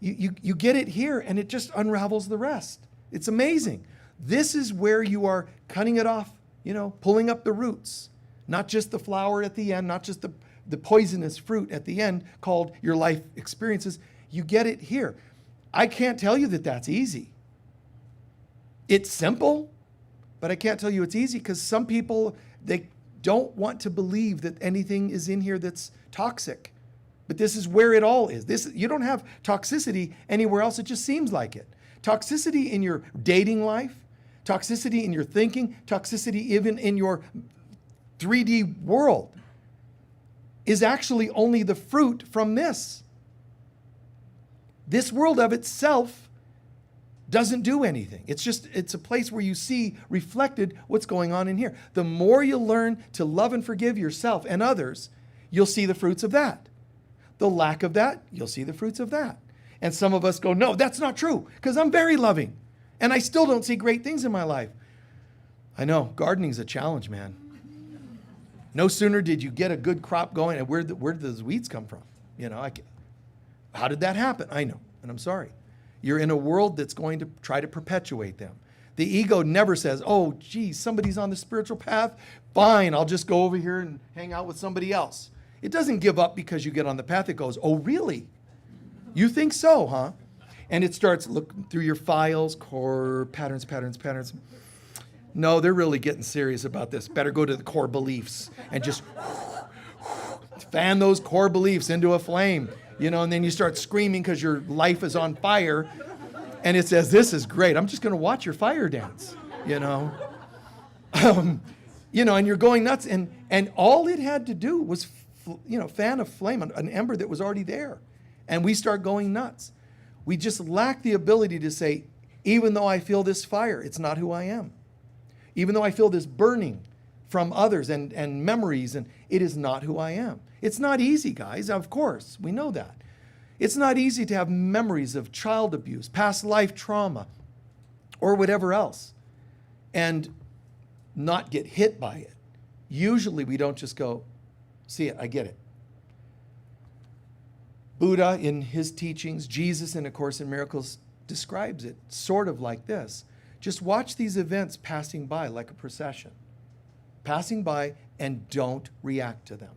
you get it here, and it just unravels the rest. It's amazing. This is where you are cutting it off, pulling up the roots, not just the flower at the end, not just the poisonous fruit at the end called your life experiences. You get it here. I can't tell you that that's easy. It's simple, but I can't tell you it's easy because some people, they don't want to believe that anything is in here that's toxic. But this is where it all is. You don't have toxicity anywhere else. It just seems like it. Toxicity in your dating life, toxicity in your thinking, toxicity even in your 3D world is actually only the fruit from this. This world of itself doesn't do anything. It's a place where you see reflected what's going on in here. The more you learn to love and forgive yourself and others, you'll see the fruits of that. The lack of that, you'll see the fruits of that. And some of us go, no, that's not true, because I'm very loving, and I still don't see great things in my life. I know, gardening's a challenge, man. No sooner did you get a good crop going, and where did those weeds come from? How did that happen? I know, and I'm sorry. You're in a world that's going to try to perpetuate them. The ego never says, oh, geez, somebody's on the spiritual path. Fine, I'll just go over here and hang out with somebody else. It doesn't give up because you get on the path. It goes, oh, really? You think so, huh? And it starts looking through your files, core patterns. No, they're really getting serious about this. Better go to the core beliefs and just fan those core beliefs into a flame. And then you start screaming because your life is on fire. And it says, this is great. I'm just going to watch your fire dance, and you're going nuts. And all it had to do was, fan a flame, an ember that was already there. And we start going nuts. We just lack the ability to say, even though I feel this fire, it's not who I am. Even though I feel this burning from others and memories, and it is not who I am. It's not easy, guys, of course, we know that. It's not easy to have memories of child abuse, past life trauma, or whatever else, and not get hit by it. Usually we don't just go, see it, I get it. Buddha in his teachings, Jesus in A Course in Miracles describes it sort of like this. Just watch these events passing by like a procession. Passing by and don't react to them.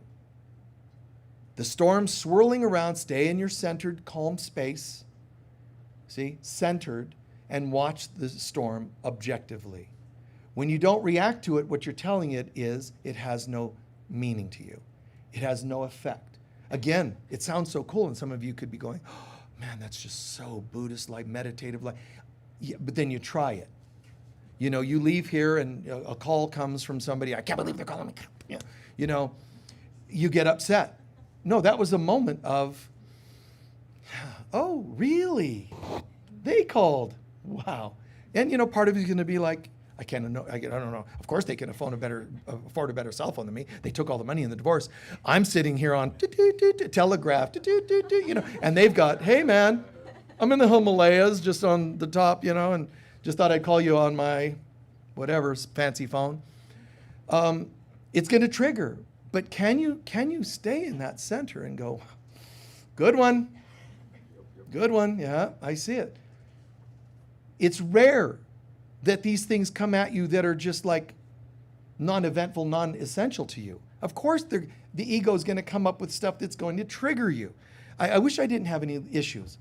The storm swirling around, stay in your centered, calm space. See, centered, and watch the storm objectively. When you don't react to it, what you're telling it is it has no meaning to you. It has no effect. Again, it sounds so cool, and some of you could be going, oh, man, that's just so Buddhist-like, meditative-like. Yeah, but then you try it. You leave here and a call comes from somebody, I can't believe they're calling me. You get upset. No, that was a moment of, oh, really? They called. Wow. And, part of you is going to be like, I don't know. Of course, they can afford a better cell phone than me. They took all the money in the divorce. I'm sitting here on telegraph, and they've got, hey, man, I'm in the Himalayas, just on the top, and just thought I'd call you on my whatever fancy phone. It's going to trigger, but can you stay in that center and go, good one, yeah, I see it. It's rare that these things come at you that are just like non-eventful, non-essential to you. Of course, the ego is going to come up with stuff that's going to trigger you. I wish I didn't have any issues.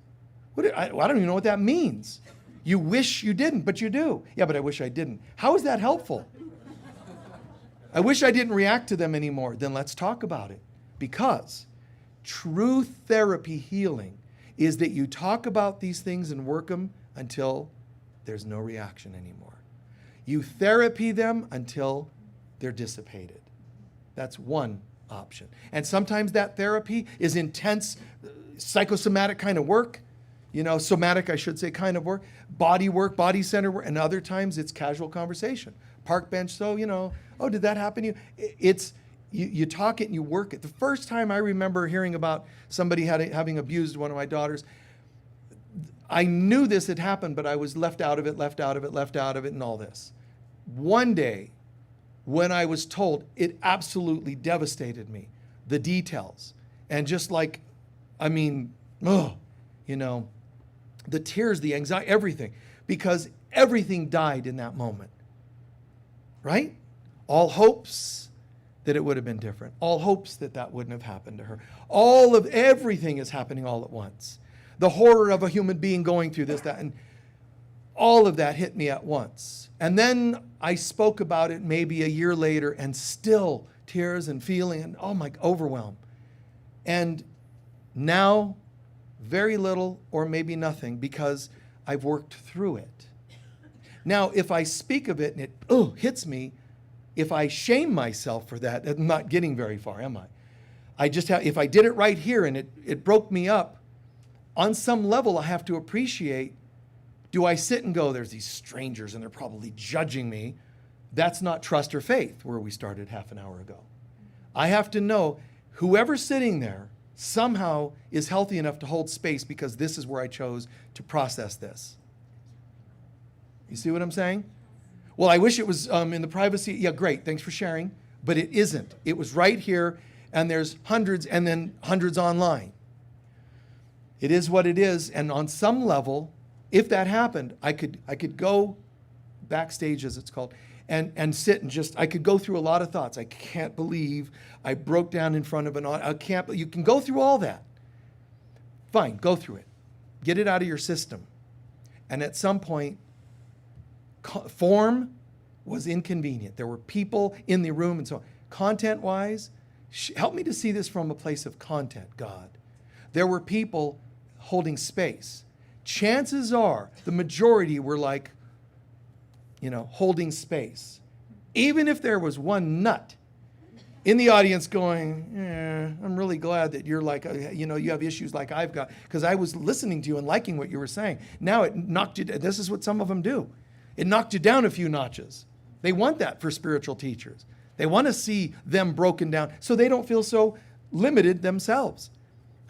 I don't even know what that means. You wish you didn't, but you do. Yeah, but I wish I didn't. How is that helpful? I wish I didn't react to them anymore. Then let's talk about it. Because true therapy healing is that you talk about these things and work them until there's no reaction anymore. You therapy them until they're dissipated. That's one option. And sometimes that therapy is intense, psychosomatic kind of work. somatic, I should say, kind of work, body center work, and other times it's casual conversation. Park bench, so, oh, did that happen to you? It's, you talk it and you work it. The first time I remember hearing about somebody having abused one of my daughters, I knew this had happened, but I was left out of it, and all this. One day, when I was told, it absolutely devastated me, the details. And just like, the tears, the anxiety, everything. Because everything died in that moment. Right? All hopes that it would have been different. All hopes that wouldn't have happened to her. All of everything is happening all at once. The horror of a human being going through this, that, and all of that hit me at once. And then I spoke about it maybe a year later, and still tears and feeling and overwhelm. And now, very little or maybe nothing, because I've worked through it. Now, if I speak of it and it hits me, if I shame myself for that, I'm not getting very far, am I? If I did it right here and it broke me up, on some level I have to appreciate, do I sit and go, there's these strangers and they're probably judging me? That's not trust or faith, where we started half an hour ago. I have to know whoever's sitting there somehow is healthy enough to hold space, because this is where I chose to process this. You see what I'm saying? Well, I wish it was in the privacy. Yeah, great. Thanks for sharing. But it isn't. It was right here, and there's hundreds, and then hundreds online. It is what it is. And on some level, if that happened, I could go backstage, as it's called, and sit and I could go through a lot of thoughts. I can't believe I broke down in front of an audience. You can go through all that. Fine, go through it. Get it out of your system. And at some point, form was inconvenient. There were people in the room and so on. Content-wise, help me to see this from a place of content, God. There were people holding space. Chances are the majority were like, holding space. Even if there was one nut in the audience going, I'm really glad that you're like, you have issues like I've got, because I was listening to you and liking what you were saying. Now it knocked you, this is what some of them do. It knocked you down a few notches. They want that for spiritual teachers. They want to see them broken down so they don't feel so limited themselves.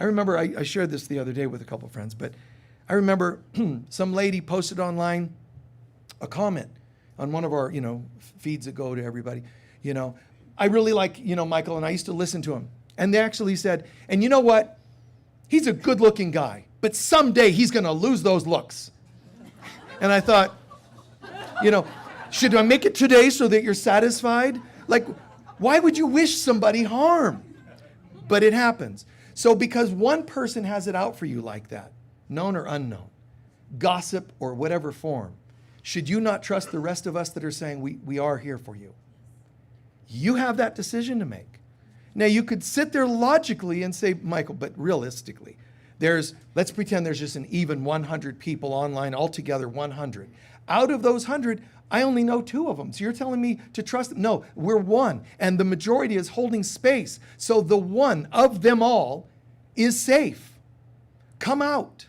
I remember I shared this the other day with a couple of friends, but I remember some lady posted online a comment on one of our, feeds that go to everybody. I really like, Michael, and I used to listen to him. And they actually said, and you know what? He's a good-looking guy, but someday he's going to lose those looks. And I thought, should I make it today so that you're satisfied? Like, why would you wish somebody harm? But it happens. So because one person has it out for you like that, known or unknown, gossip or whatever form, should you not trust the rest of us that are saying, we are here for you? You have that decision to make. Now, you could sit there logically and say, Michael, but realistically, let's pretend there's just an even 100 people online, altogether 100. Out of those 100, I only know 2 of them. So you're telling me to trust them? No, we're one. And the majority is holding space. So the one of them all is safe. Come out.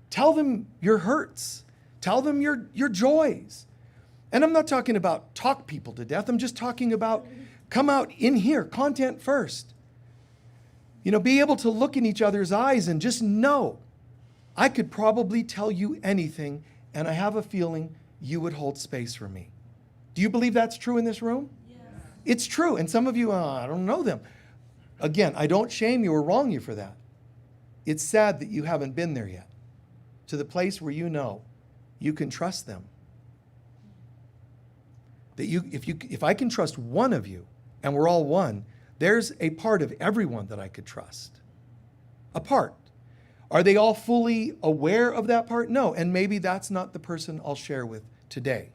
Tell them your hurts. Tell them your joys. And I'm not talking about talk people to death. I'm just talking about come out in here, content first. Be able to look in each other's eyes and just know I could probably tell you anything, and I have a feeling you would hold space for me. Do you believe that's true in this room? Yes. It's true. And some of you, I don't know them. Again, I don't shame you or wrong you for that. It's sad that you haven't been there yet, to the place where you can trust them. That if I can trust one of you, and we're all one, there's a part of everyone that I could trust. A part. Are they all fully aware of that part? No, and maybe that's not the person I'll share with today.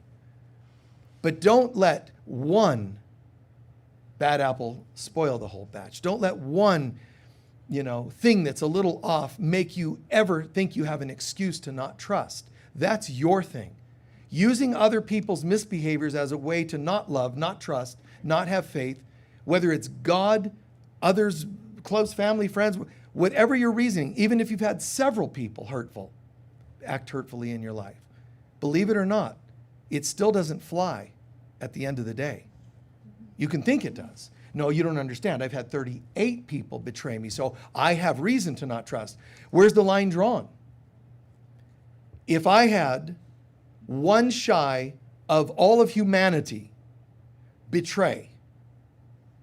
But don't let one bad apple spoil the whole batch. Don't let one, thing that's a little off make you ever think you have an excuse to not trust. That's your thing. Using other people's misbehaviors as a way to not love, not trust, not have faith, whether it's God, others, close family, friends, Whatever your reasoning, even if you've had several people act hurtfully in your life, believe it or not, it still doesn't fly at the end of the day. You can think it does. No, you don't understand. I've had 38 people betray me, so I have reason to not trust. Where's the line drawn? If I had one shy of all of humanity betray,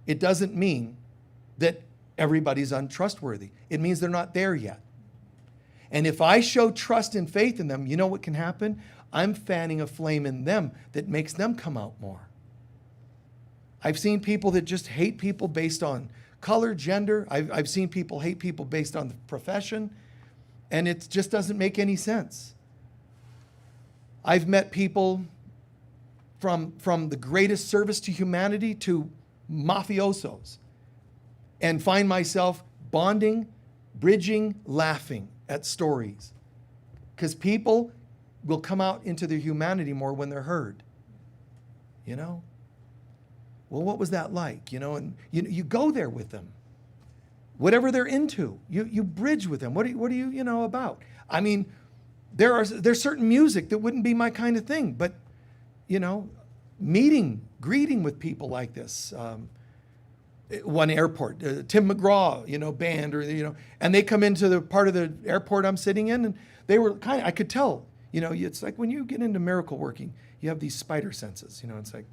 it doesn't mean that everybody's untrustworthy. It means they're not there yet. And if I show trust and faith in them, you know what can happen? I'm fanning a flame in them that makes them come out more. I've seen people that just hate people based on color, gender. I've seen people hate people based on the profession, and it just doesn't make any sense. I've met people from the greatest service to humanity to mafiosos, and find myself bonding, bridging, laughing at stories. Because people will come out into their humanity more when they're heard. You know? Well, what was that like? You know, and you go there with them. Whatever they're into, you bridge with them. What are you know, about? I mean, there's certain music that wouldn't be my kind of thing, but, you know, greeting with people like this. One airport, Tim McGraw, you know, band, or, you know, and they come into the part of the airport I'm sitting in, and they were I could tell, you know, it's like when you get into miracle working, you have these spider senses, you know, it's like,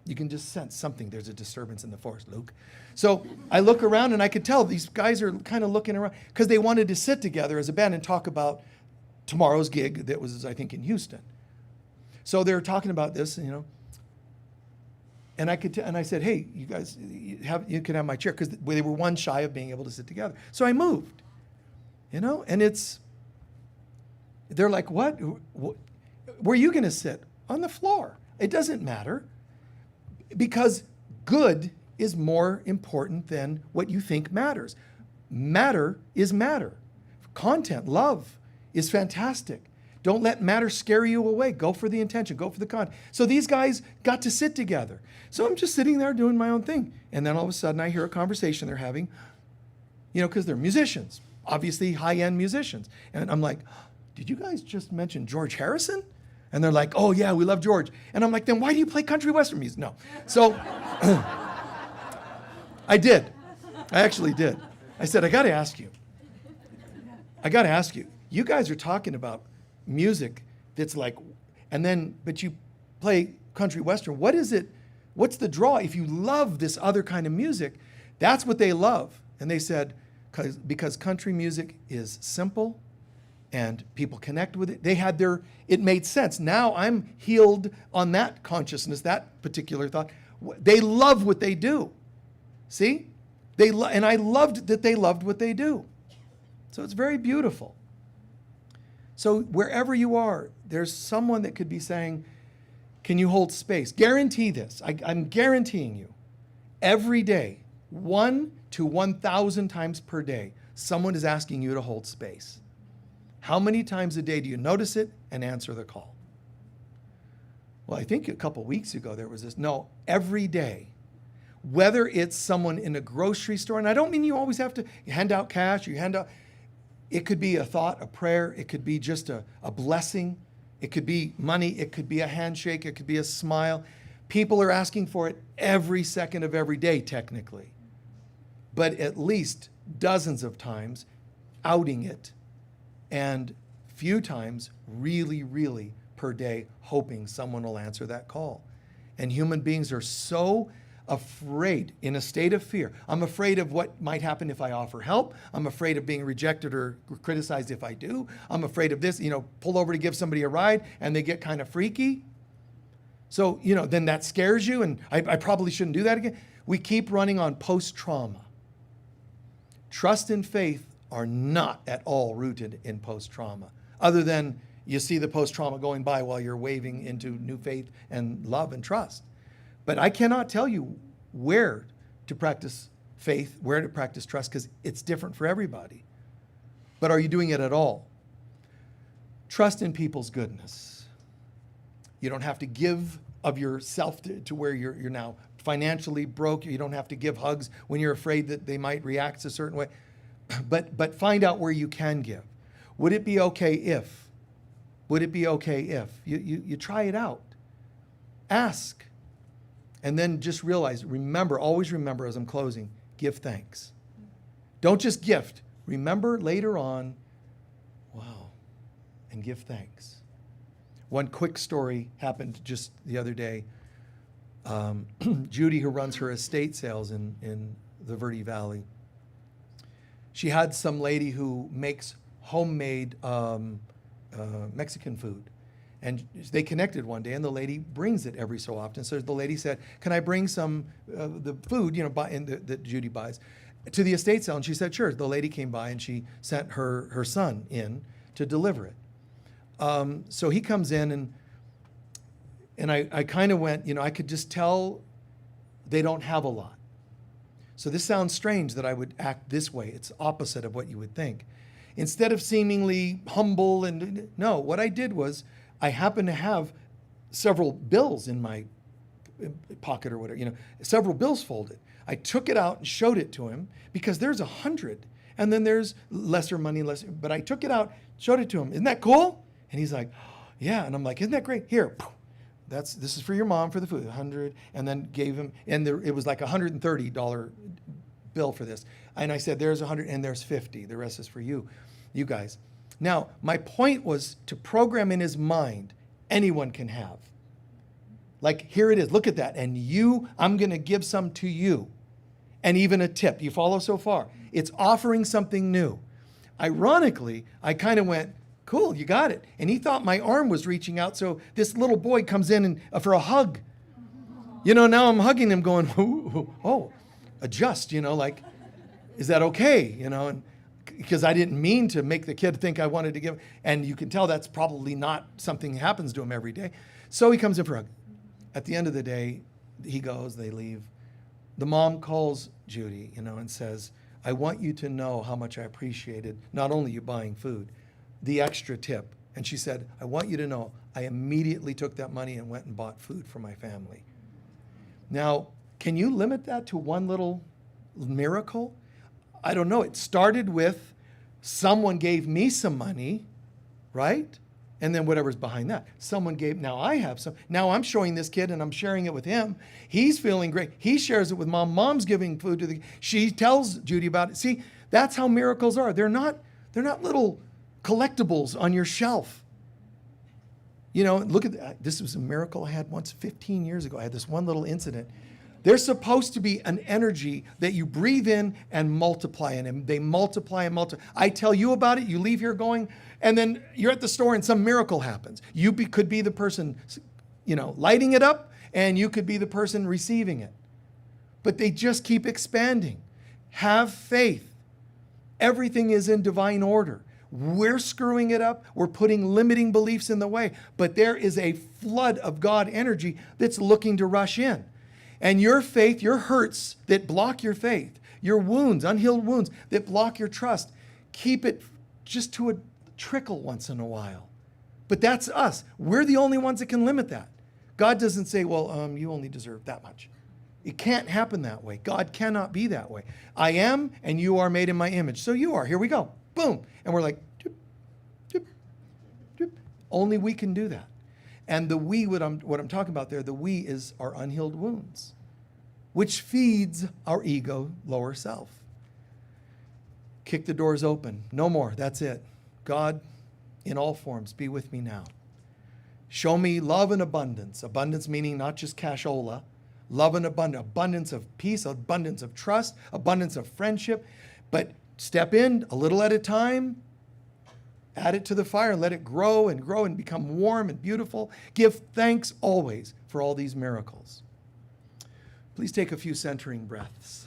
you can just sense something, there's a disturbance in the force, Luke. So I look around and I could tell these guys are kind of looking around, because they wanted to sit together as a band and talk about tomorrow's gig that was, I think, in Houston. So they were talking about this, you know, and I said, hey, you guys, you can have my chair, because they were one shy of being able to sit together. So I moved, you know, and they're like, what? Where are you going to sit? On the floor. It doesn't matter, because good is more important than what you think matters. Matter is matter. Content, love is fantastic. Don't let matter scare you away. Go for the intention. Go for the content. So these guys got to sit together. So I'm just sitting there doing my own thing. And then all of a sudden I hear a conversation they're having, you know, because they're musicians, obviously high-end musicians. And I'm like, did you guys just mention George Harrison? And they're like, oh yeah, we love George. And I'm like, then why do you play country western music? No. So I did. I actually did. I said, I got to ask you. You guys are talking about music that's like, but you play country western. What is it? What's the draw? If you love this other kind of music, that's what they love. And they said, because country music is simple and people connect with it. It made sense. Now I'm healed on that consciousness, that particular thought. They love what they do. See? And I loved that they loved what they do. So it's very beautiful. So wherever you are, there's someone that could be saying, can you hold space? Guarantee this. I'm guaranteeing you. Every day, 1 to 1,000 times per day, someone is asking you to hold space. How many times a day do you notice it and answer the call? Well, I think a couple weeks ago there was this. No, every day. Whether it's someone in a grocery store, and I don't mean you always have to hand out cash, it could be a thought, a prayer, it could be just a blessing, it could be money, it could be a handshake, it could be a smile. People are asking for it every second of every day, technically. But at least dozens of times outing it, and few times really, really per day hoping someone will answer that call. And human beings are so afraid, in a state of fear. I'm afraid of what might happen if I offer help. I'm afraid of being rejected or criticized if I do. I'm afraid of this, pull over to give somebody a ride and they get kind of freaky. So, then that scares you, and I probably shouldn't do that again. We keep running on post-trauma. Trust and faith are not at all rooted in post-trauma, other than you see the post-trauma going by while you're waving into new faith and love and trust. But I cannot tell you where to practice faith, where to practice trust, because it's different for everybody. But are you doing it at all? Trust in people's goodness. You don't have to give of yourself to where you're now financially broke. You don't have to give hugs when you're afraid that they might react a certain way. but find out where you can give. Would it be okay if? Would it be okay if? You try it out. Ask. And then just realize, remember, always remember as I'm closing, give thanks. Don't just gift. Remember later on, wow, and give thanks. One quick story happened just the other day. Judy, who runs her estate sales in the Verde Valley, she had some lady who makes homemade Mexican food. And they connected one day, and the lady brings it every so often. So the lady said, "Can I bring some the food, that Judy buys, to the estate sale?" And she said, "Sure." The lady came by, and she sent her son in to deliver it. So he comes in, and I kind of went, I could just tell they don't have a lot. So this sounds strange that I would act this way. It's opposite of what you would think. Instead of seemingly humble no, what I did was I happened to have several bills in my pocket or whatever, several bills folded. I took it out and showed it to him because there's 100 and then there's lesser money, but I took it out, showed it to him. "Isn't that cool?" And he's like, "Yeah." And I'm like, "Isn't that great? Here, this is for your mom for the food, 100, and then gave him, and it was like a $130 bill for this. And I said, "There's 100 and there's 50. The rest is for you guys." Now, my point was to program in his mind, anyone can have. Like, here it is, look at that. And I'm going to give some to you. And even a tip. You follow so far? It's offering something new. Ironically, I kind of went, "Cool, you got it." And he thought my arm was reaching out. So this little boy comes in for a hug. Now I'm hugging him going, "Oh, adjust, like, is that okay?" And because I didn't mean to make the kid think I wanted to give. And you can tell that's probably not something that happens to him every day. So he comes in for a hug. At the end of the day, he goes, they leave. The mom calls Judy, and says, "I want you to know how much I appreciated not only you buying food, the extra tip." And she said, "I want you to know I immediately took that money and went and bought food for my family." Now, can you limit that to one little miracle? I don't know. It started with someone gave me some money, right? And then whatever's behind that. Someone gave, now I have some. Now I'm showing this kid and I'm sharing it with him. He's feeling great. He shares it with mom. Mom's giving food to she tells Judy about it. See, that's how miracles are. They're not little collectibles on your shelf. Look at that. This was a miracle I had once 15 years ago. I had this one little incident. There's supposed to be an energy that you breathe in and multiply in, and they multiply and multiply. I tell you about it, you leave here going, and then you're at the store and some miracle happens. You could be the person, lighting it up, and you could be the person receiving it. But they just keep expanding. Have faith. Everything is in divine order. We're screwing it up. We're putting limiting beliefs in the way. But there is a flood of God energy that's looking to rush in. And your faith, your hurts that block your faith, your wounds, unhealed wounds that block your trust, keep it just to a trickle once in a while. But that's us. We're the only ones that can limit that. God doesn't say, "Well, you only deserve that much." It can't happen that way. God cannot be that way. I am, and you are made in my image. So you are. Here we go. Boom. And we're like, doop, doop, doop. Only we can do that. And the we, what I'm talking about there, the we is our unhealed wounds, which feeds our ego, lower self. Kick the doors open. No more. That's it. God, in all forms, be with me now. Show me love and abundance. Abundance meaning not just cashola. Love and abundance of peace, abundance of trust, abundance of friendship. But step in a little at a time. Add it to the fire and let it grow and become warm and beautiful. Give thanks always for all these miracles. Please take a few centering breaths.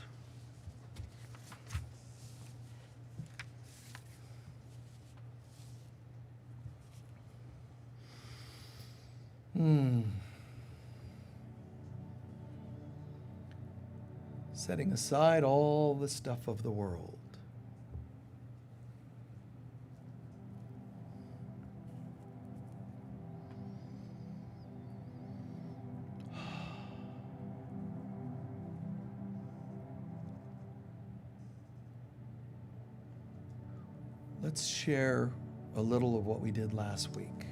Setting aside all the stuff of the world. Let's share a little of what we did last week.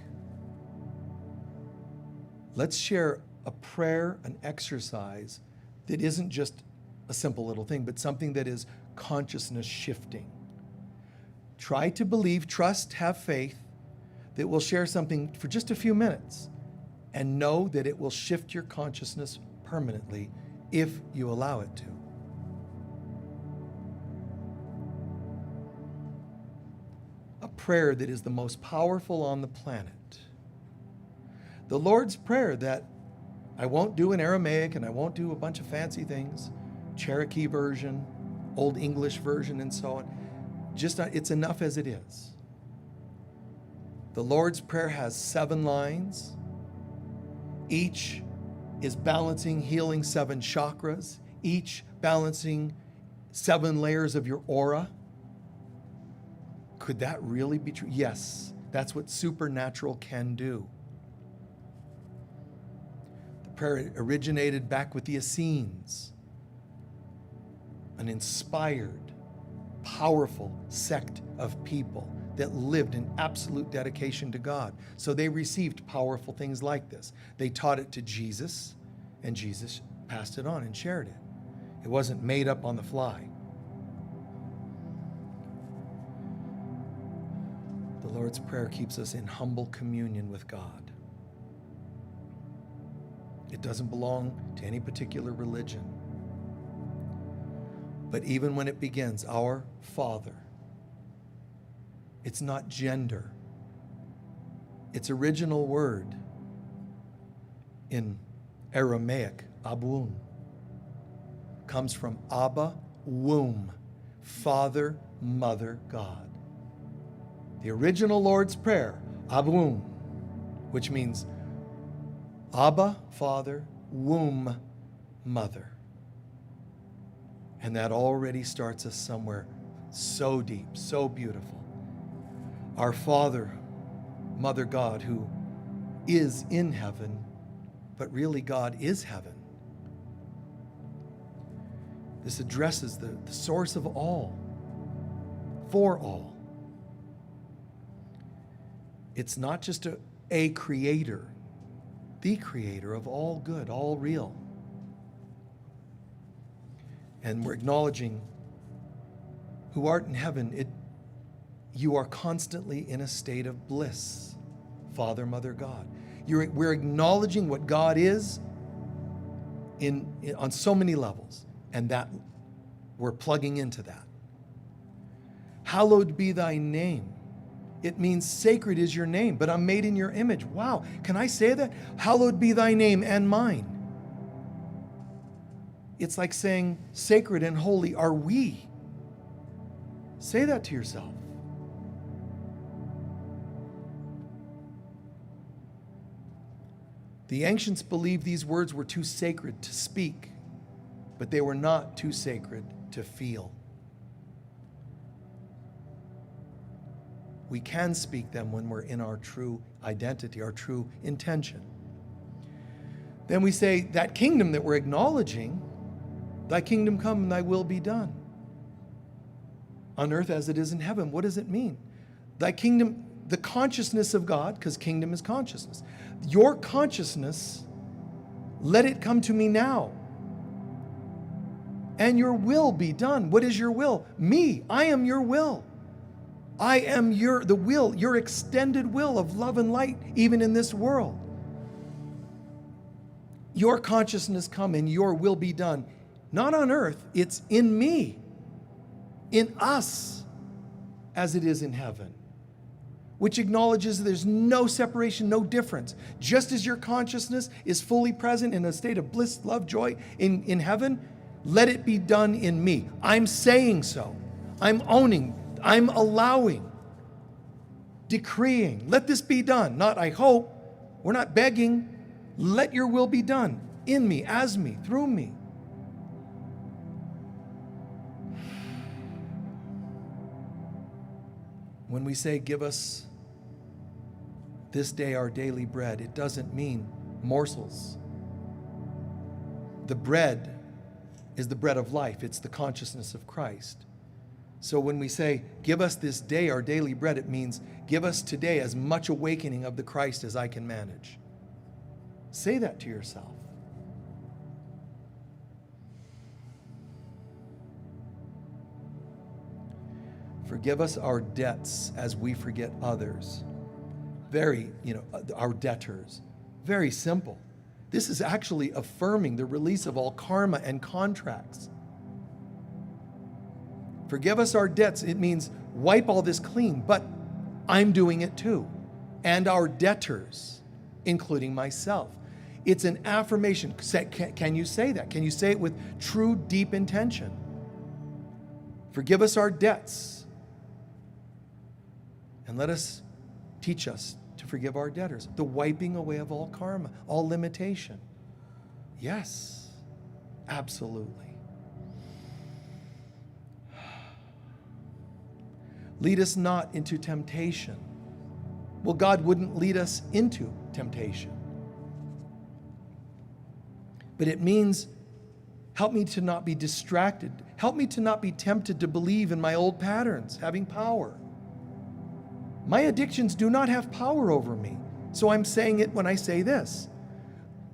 Let's share a prayer, an exercise that isn't just a simple little thing, but something that is consciousness shifting. Try to believe, trust, have faith that we'll share something for just a few minutes and know that it will shift your consciousness permanently if you allow it to. A prayer that is the most powerful on the planet. The Lord's Prayer that I won't do in Aramaic and I won't do a bunch of fancy things, Cherokee version, Old English version, and so on. It's enough as it is. The Lord's Prayer has 7 lines. Each is balancing, healing 7 chakras, each balancing 7 layers of your aura. Could that really be true? Yes, that's what supernatural can do. The prayer originated back with the Essenes, an inspired, powerful sect of people that lived in absolute dedication to God. So they received powerful things like this. They taught it to Jesus, and Jesus passed it on and shared it. It wasn't made up on the fly. The Lord's Prayer keeps us in humble communion with God. It doesn't belong to any particular religion. But even when it begins, our Father, it's not gender. Its original word in Aramaic, abun, comes from Abba, womb, Father, Mother, God. The original Lord's Prayer, abun, which means Abba, Father, womb, Mother. And that already starts us somewhere so deep, so beautiful. Our Father, Mother God, who is in heaven, but really God is heaven. This addresses the source of all, for all. It's not just a creator, the creator of all good, all real. And we're acknowledging, who art in heaven, you are constantly in a state of bliss, Father, Mother, God. We're acknowledging what God is on so many levels, and that we're plugging into that. Hallowed be thy name. It means sacred is your name, but I'm made in your image. Wow, can I say that? Hallowed be thy name and mine. It's like saying sacred and holy are we. Say that to yourself. The ancients believed these words were too sacred to speak, but they were not too sacred to feel. We can speak them when we're in our true identity, our true intention. Then we say that kingdom that we're acknowledging, thy kingdom come and thy will be done on earth as it is in heaven. What does it mean? Thy kingdom, the consciousness of God, because kingdom is consciousness. Your consciousness, let it come to me now. And your will be done. What is your will? Me. I am your will. I am the will, your extended will of love and light, even in this world. Your consciousness come and your will be done. Not on earth, it's in me, in us, as it is in heaven, which acknowledges there's no separation, no difference. Just as your consciousness is fully present in a state of bliss, love, joy in heaven, let it be done in me. I'm saying so. I'm owning, I'm allowing, decreeing. Let this be done. Not I hope. We're not begging. Let your will be done in me, as me, through me. When we say, give us this day our daily bread, it doesn't mean morsels. The bread is the bread of life. It's the consciousness of Christ. So when we say, give us this day our daily bread, it means give us today as much awakening of the Christ as I can manage. Say that to yourself. Forgive us our debts as we forget others. Very, our debtors. Very simple. This is actually affirming the release of all karma and contracts. Forgive us our debts. It means wipe all this clean, but I'm doing it too. And our debtors, including myself. It's an affirmation. Can you say that? Can you say it with true, deep intention? Forgive us our debts. And let us teach us to forgive our debtors. The wiping away of all karma, all limitation. Yes, absolutely. Lead us not into temptation. Well, God wouldn't lead us into temptation. But it means help me to not be distracted. Help me to not be tempted to believe in my old patterns having power. My addictions do not have power over me. So I'm saying it when I say this.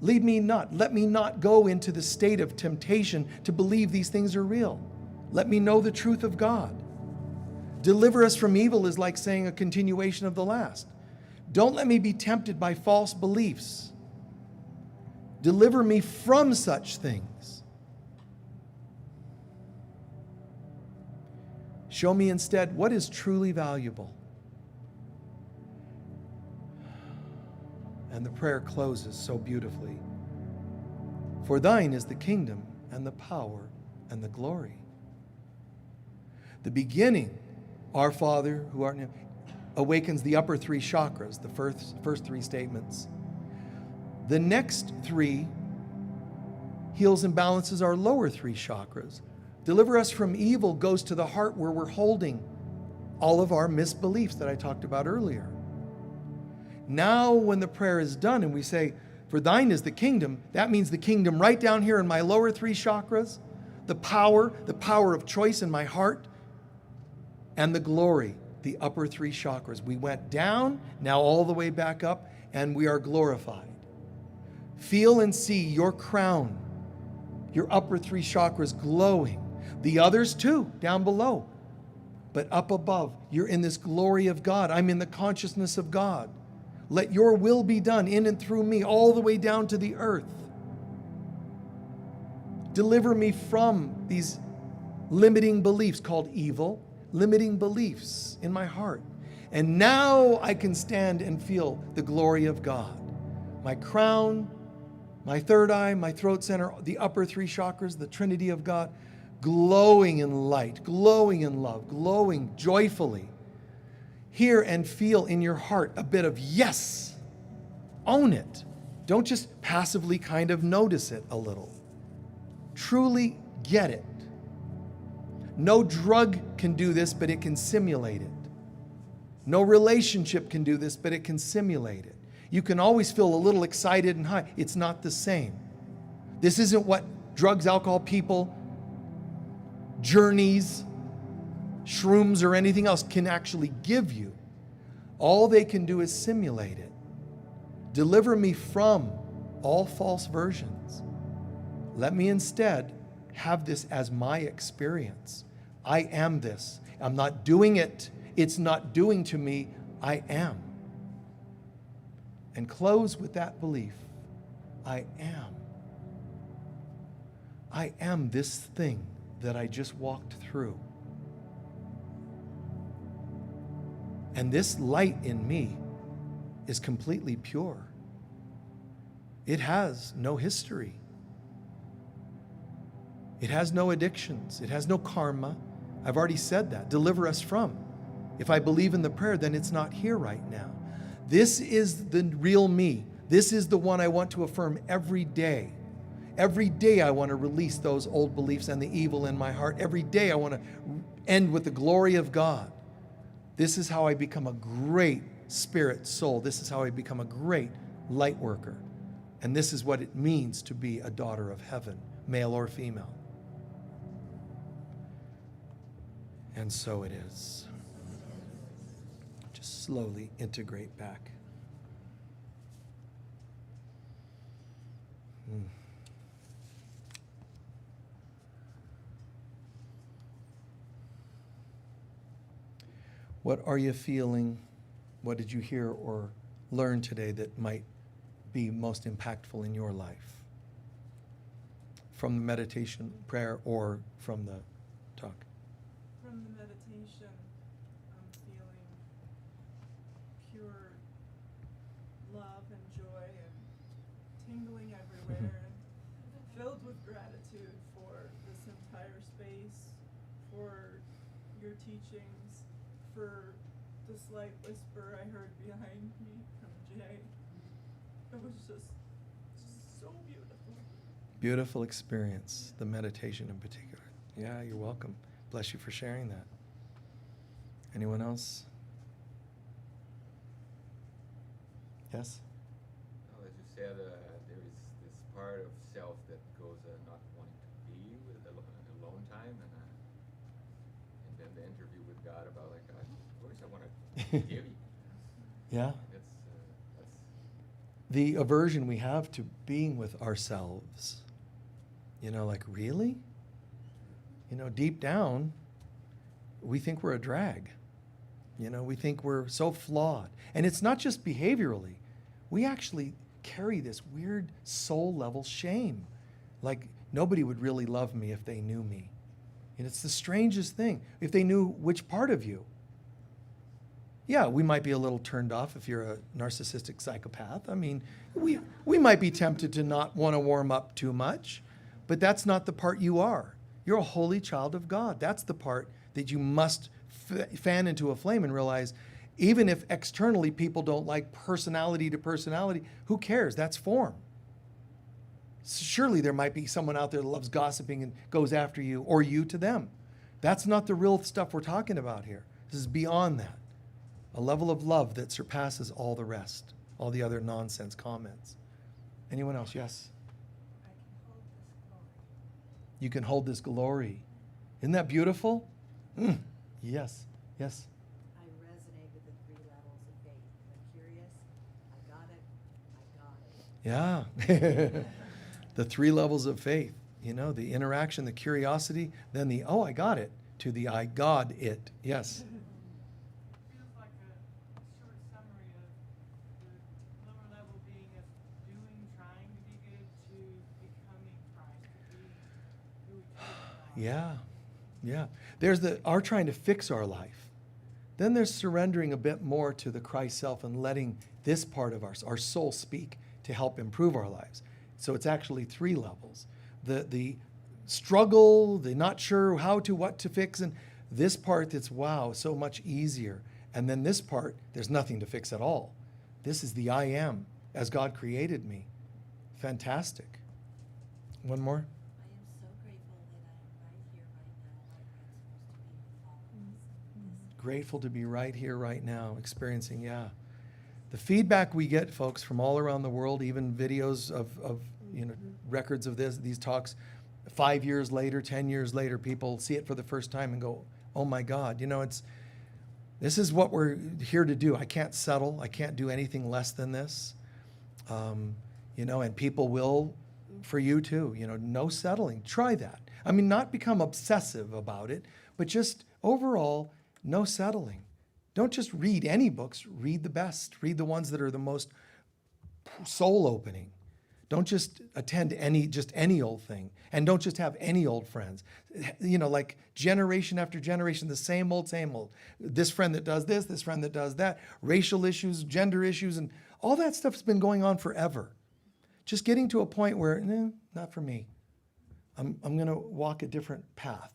Let me not go into the state of temptation to believe these things are real. Let me know the truth of God. Deliver us from evil is like saying a continuation of the last. Don't let me be tempted by false beliefs. Deliver me from such things. Show me instead what is truly valuable. And the prayer closes so beautifully. For thine is the kingdom and the power and the glory. The beginning, our Father who art in heaven, awakens the upper three chakras, the first three statements. The next three heals and balances our lower three chakras. Deliver us from evil goes to the heart where we're holding all of our misbeliefs that I talked about earlier. Now, when the prayer is done and we say, for thine is the kingdom, that means the kingdom right down here in my lower three chakras, the power of choice in my heart, and the glory, the upper three chakras. We went down, now all the way back up, and we are glorified. Feel and see your crown, your upper three chakras glowing. The others too, down below. But up above, you're in this glory of God. I'm in the consciousness of God. Let your will be done in and through me, all the way down to the earth. Deliver me from these limiting beliefs called evil, limiting beliefs in my heart. And now I can stand and feel the glory of God. My crown, my third eye, my throat center, the upper three chakras, the Trinity of God, glowing in light, glowing in love, glowing joyfully. Hear and feel in your heart a bit of yes. Own it. Don't just passively kind of notice it a little. Truly get it. No drug can do this, but it can simulate it. No relationship can do this, but it can simulate it. You can always feel a little excited and high. It's not the same. This isn't what drugs, alcohol, people, journeys, shrooms, or anything else can actually give you. All they can do is simulate it. Deliver me from all false versions. Let me instead have this as my experience. I am this. I'm not doing it. It's not doing to me. I am. And close with that belief. I am. I am this thing that I just walked through. And this light in me is completely pure. It has no history. It has no addictions. It has no karma. I've already said that. Deliver us from. If I believe in the prayer, then it's not here right now. This is the real me. This is the one I want to affirm every day. Every day I want to release those old beliefs and the evil in my heart. Every day I want to end with the glory of God. This is how I become a great spirit soul. This is how I become a great light worker. And this is what it means to be a daughter of heaven, male or female. And so it is. Just slowly integrate back. Hmm. What are you feeling? What did you hear or learn today that might be most impactful in your life? From the meditation, prayer, or from the talk? From the meditation, I'm feeling pure love and joy and tingling everywhere and filled with gratitude for this entire space, for your teachings, for the slight whisper I heard behind me from Jay. It was just so beautiful. Beautiful experience, the meditation in particular. Yeah, you're welcome. Bless you for sharing that. Anyone else? Yes? Well, as you said, there is this part of self that goes not wanting to be with alone time, and then the interview with God about like, God, of course I want to give you. Yeah. That's The aversion we have to being with ourselves. You know, like, really? You know, deep down, we think we're a drag. You know, we think we're so flawed. And it's not just behaviorally. We actually carry this weird soul level shame. Like, nobody would really love me if they knew me. And it's the strangest thing. If they knew which part of you. Yeah, we might be a little turned off if you're a narcissistic psychopath. I mean, we might be tempted to not want to warm up too much, but that's not the part you are. You're a holy child of God. That's the part that you must fan into a flame and realize, even if externally people don't like personality to personality, who cares? That's form. Surely there might be someone out there that loves gossiping and goes after you, or you to them. That's not the real stuff we're talking about here. This is beyond that. A level of love that surpasses all the rest, all the other nonsense comments. Anyone else? Yes? You can hold this glory. Isn't that beautiful? Yes, yes. I resonate with the 3 levels of faith. I'm curious. I got it. I got it. Yeah. The 3 levels of faith. You know, the interaction, the curiosity, then the, oh, I got it, to the I got it. Yes. Feels like a short summary of the lower level being of doing, trying to be good, to becoming Christ, to being who we truly are. Yeah. Yeah. There's our trying to fix our life. Then there's surrendering a bit more to the Christ self and letting this part of our soul speak to help improve our lives. So it's actually 3 levels. The struggle, the not sure how to, what to fix, and this part that's, wow, so much easier. And then this part, there's nothing to fix at all. This is the I am, as God created me. Fantastic. One more? I am so grateful that I am right here, right now, like I'm supposed to be with all of us. Grateful to be right here, right now, experiencing, yeah. The feedback we get, folks, from all around the world, even videos of you know, records of these talks, 5 years later, 10 years later, people see it for the first time and go, oh my God, you know, this is what we're here to do. I can't settle. I can't do anything less than this. You know, and people will, for you too, you know, no settling. Try that. I mean, not become obsessive about it, but just overall, no settling. Don't just read any books, read the best. Read the ones that are the most soul-opening. Don't just attend any old thing. And don't just have any old friends. You know, like generation after generation, the same old, same old. This friend that does this friend that does that. Racial issues, gender issues, and all that stuff has been going on forever. Just getting to a point where, not for me. I'm going to walk a different path.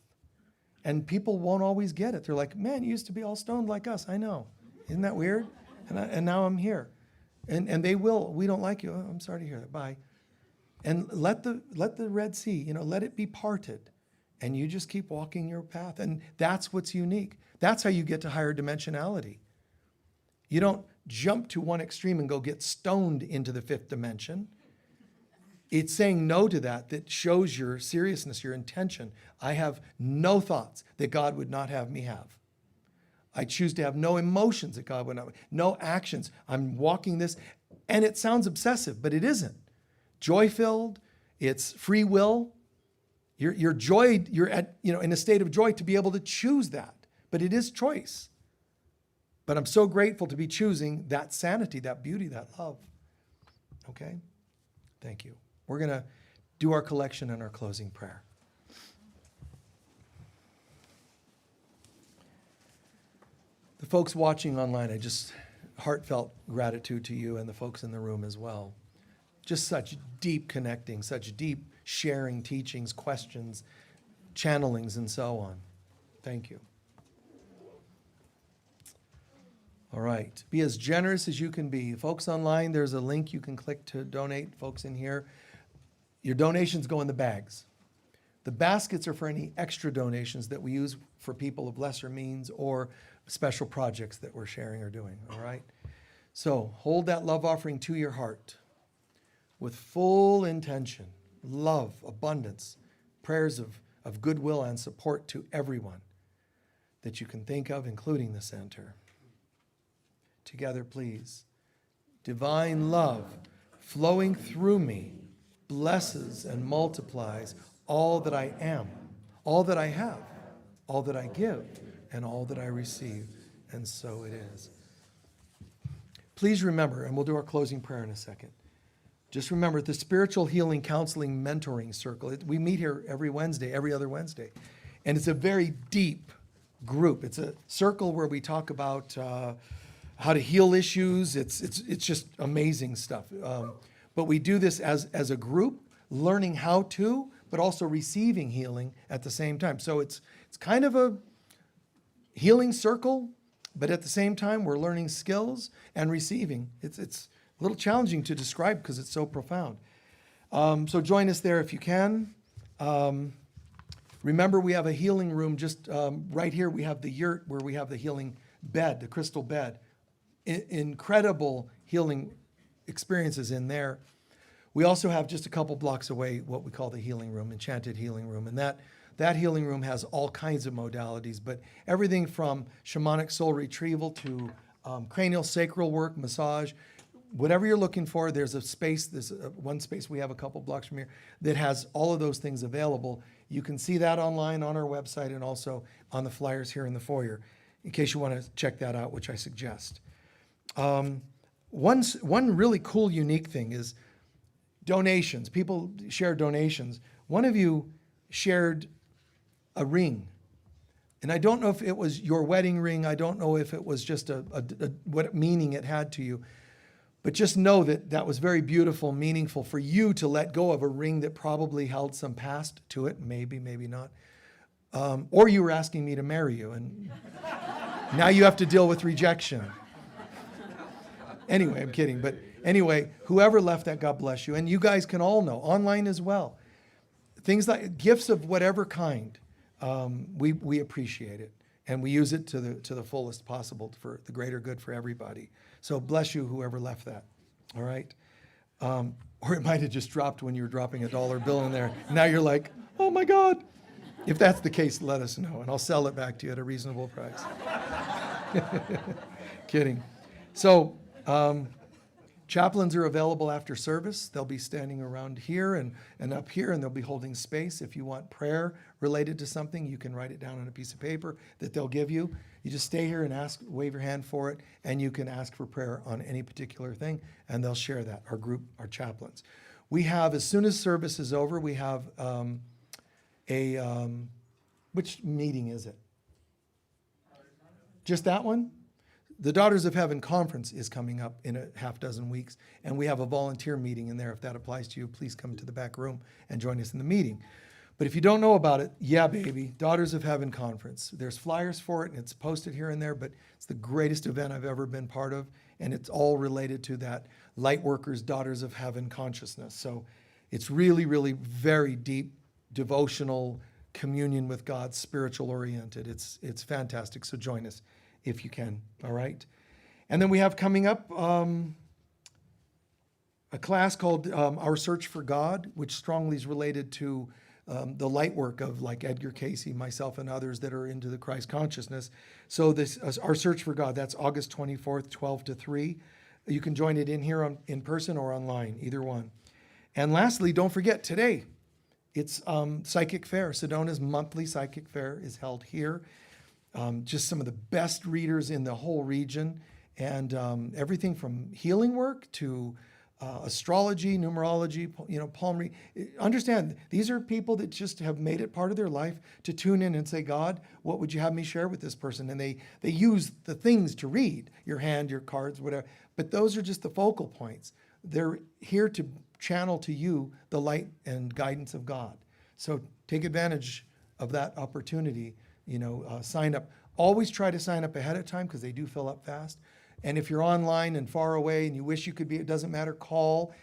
And people won't always get it. They're like, man, you used to be all stoned like us. I know. Isn't that weird? And now I'm here. And they will, we don't like you. Oh, I'm sorry to hear that. Bye. And let the Red Sea, you know, let it be parted. And you just keep walking your path. And that's what's unique. That's how you get to higher dimensionality. You don't jump to one extreme and go get stoned into the 5th dimension. it's saying no to that shows your seriousness, your intention. I have no thoughts that God would not have me have. I choose to have no emotions that God would not, no actions. I'm walking this, and it sounds obsessive, but it isn't. Joy-filled, it's free will. Your joy, you're at, in a state of joy to be able to choose that, but it is choice. But I'm so grateful to be choosing that sanity, that beauty, that love. Okay? Thank you. We're going to do our collection and our closing prayer. The folks watching online, I just heartfelt gratitude to you and the folks in the room as well. Just such deep connecting, such deep sharing, teachings, questions, channelings, and so on. Thank you. All right. Be as generous as you can be. Folks online, there's a link you can click to donate. Folks in here, your donations go in the bags. The baskets are for any extra donations that we use for people of lesser means or special projects that we're sharing or doing. All right? So hold that love offering to your heart with full intention, love, abundance, prayers of goodwill and support to everyone that you can think of, including the center. Together, please. Divine love flowing through me blesses and multiplies all that I am, all that I have, all that I give, and all that I receive. And so it is. Please remember, and we'll do our closing prayer in a second. Just remember the Spiritual Healing Counseling Mentoring Circle. We meet here every Wednesday, every other Wednesday. And it's a very deep group. It's a circle where we talk about how to heal issues. It's just amazing stuff. But we do this as a group, learning how to, but also receiving healing at the same time. So it's kind of a healing circle, but at the same time, we're learning skills and receiving. It's a little challenging to describe because it's so profound. So join us there if you can. Remember, we have a healing room just right here. We have the yurt where we have the healing bed, the crystal bed. Incredible healing experiences in there. We also have just a couple blocks away what we call the healing room, Enchanted Healing Room. And that healing room has all kinds of modalities, but everything from shamanic soul retrieval to cranial sacral work, massage, whatever you're looking for, there's a space, one space we have a couple blocks from here that has all of those things available. You can see that online on our website and also on the flyers here in the foyer, in case you want to check that out, which I suggest. One really cool, unique thing is donations. People share donations. One of you shared a ring. And I don't know if it was your wedding ring. I don't know if it was just what meaning it had to you. But just know that was very beautiful, meaningful for you to let go of a ring that probably held some past to it. Maybe, maybe not. Or you were asking me to marry you. And now you have to deal with rejection. Anyway, I'm kidding. But anyway, whoever left that, God bless you. And you guys can all know, online as well. Things like gifts of whatever kind, we appreciate it. And we use it to the fullest possible for the greater good for everybody. So bless you, whoever left that. All right? Or it might have just dropped when you were dropping a dollar bill in there. Now you're like, oh my God. If that's the case, let us know, and I'll sell it back to you at a reasonable price. Kidding. So, chaplains are available after service. They'll be standing around here and up here, and they'll be holding space. If you want prayer related to something, you can write it down on a piece of paper that they'll give you. You just stay here and wave your hand for it, and you can ask for prayer on any particular thing, and they'll share that, our group, our chaplains. We have, as soon as service is over, we have which meeting is it? Just that one? The Daughters of Heaven conference is coming up in a half dozen weeks, and we have a volunteer meeting in there. If that applies to you, please come to the back room and join us in the meeting. But if you don't know about it, yeah, baby, Daughters of Heaven conference. There's flyers for it, and it's posted here and there, but it's the greatest event I've ever been part of, and it's all related to that Lightworkers, Daughters of Heaven consciousness. So it's really, really very deep, devotional communion with God, spiritual oriented. It's fantastic, so join us if you can, all right? And then we have coming up a a class called Our Search for God, which strongly is related to the light work of like Edgar Casey, myself, and others that are into the Christ consciousness. So this Our Search for God, that's August 24th, 12 to 3. You can join it in here in person or online, either one. And lastly, don't forget today, it's Psychic Fair. Sedona's monthly Psychic Fair is held here. Just some of the best readers in the whole region, and everything from healing work to astrology, numerology, palmistry. Understand, these are people that just have made it part of their life to tune in and say, God, what would you have me share with this person? And they use the things to read, your hand, your cards, whatever. But those are just the focal points. They're here to channel to you the light and guidance of God. So take advantage of that opportunity. Sign up. Always try to sign up ahead of time because they do fill up fast. And if you're online and far away and you wish you could be, it doesn't matter, call.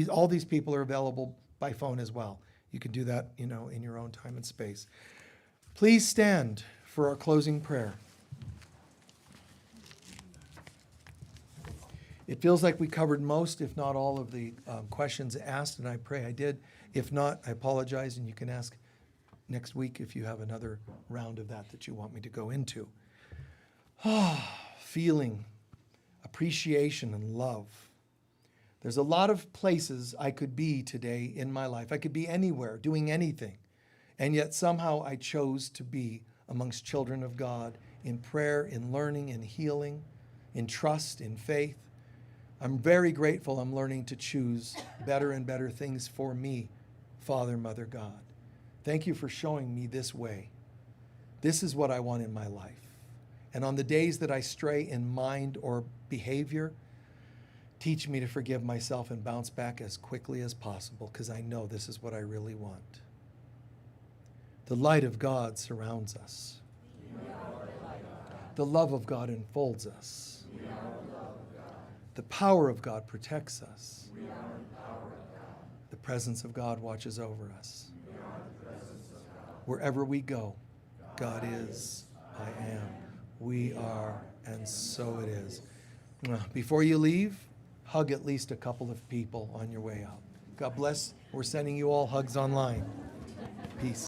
All these people are available by phone as well. You can do that, in your own time and space. Please stand for our closing prayer. It feels like we covered most, if not all, of the questions asked, and I pray I did. If not, I apologize, and you can ask next week if you have another round of that you want me to go into. Feeling, appreciation, and love. There's a lot of places I could be today in my life. I could be anywhere, doing anything. And yet somehow I chose to be amongst children of God in prayer, in learning, in healing, in trust, in faith. I'm very grateful I'm learning to choose better and better things for me, Father, Mother, God. Thank you for showing me this way. This is what I want in my life. And on the days that I stray in mind or behavior, teach me to forgive myself and bounce back as quickly as possible, because I know this is what I really want. The light of God surrounds us. The love of God enfolds us. The power of God protects us. The presence of God watches over us. Wherever we go, God is, I am, we are, and so it is. Before you leave, hug at least a couple of people on your way out. God bless. We're sending you all hugs online. Peace.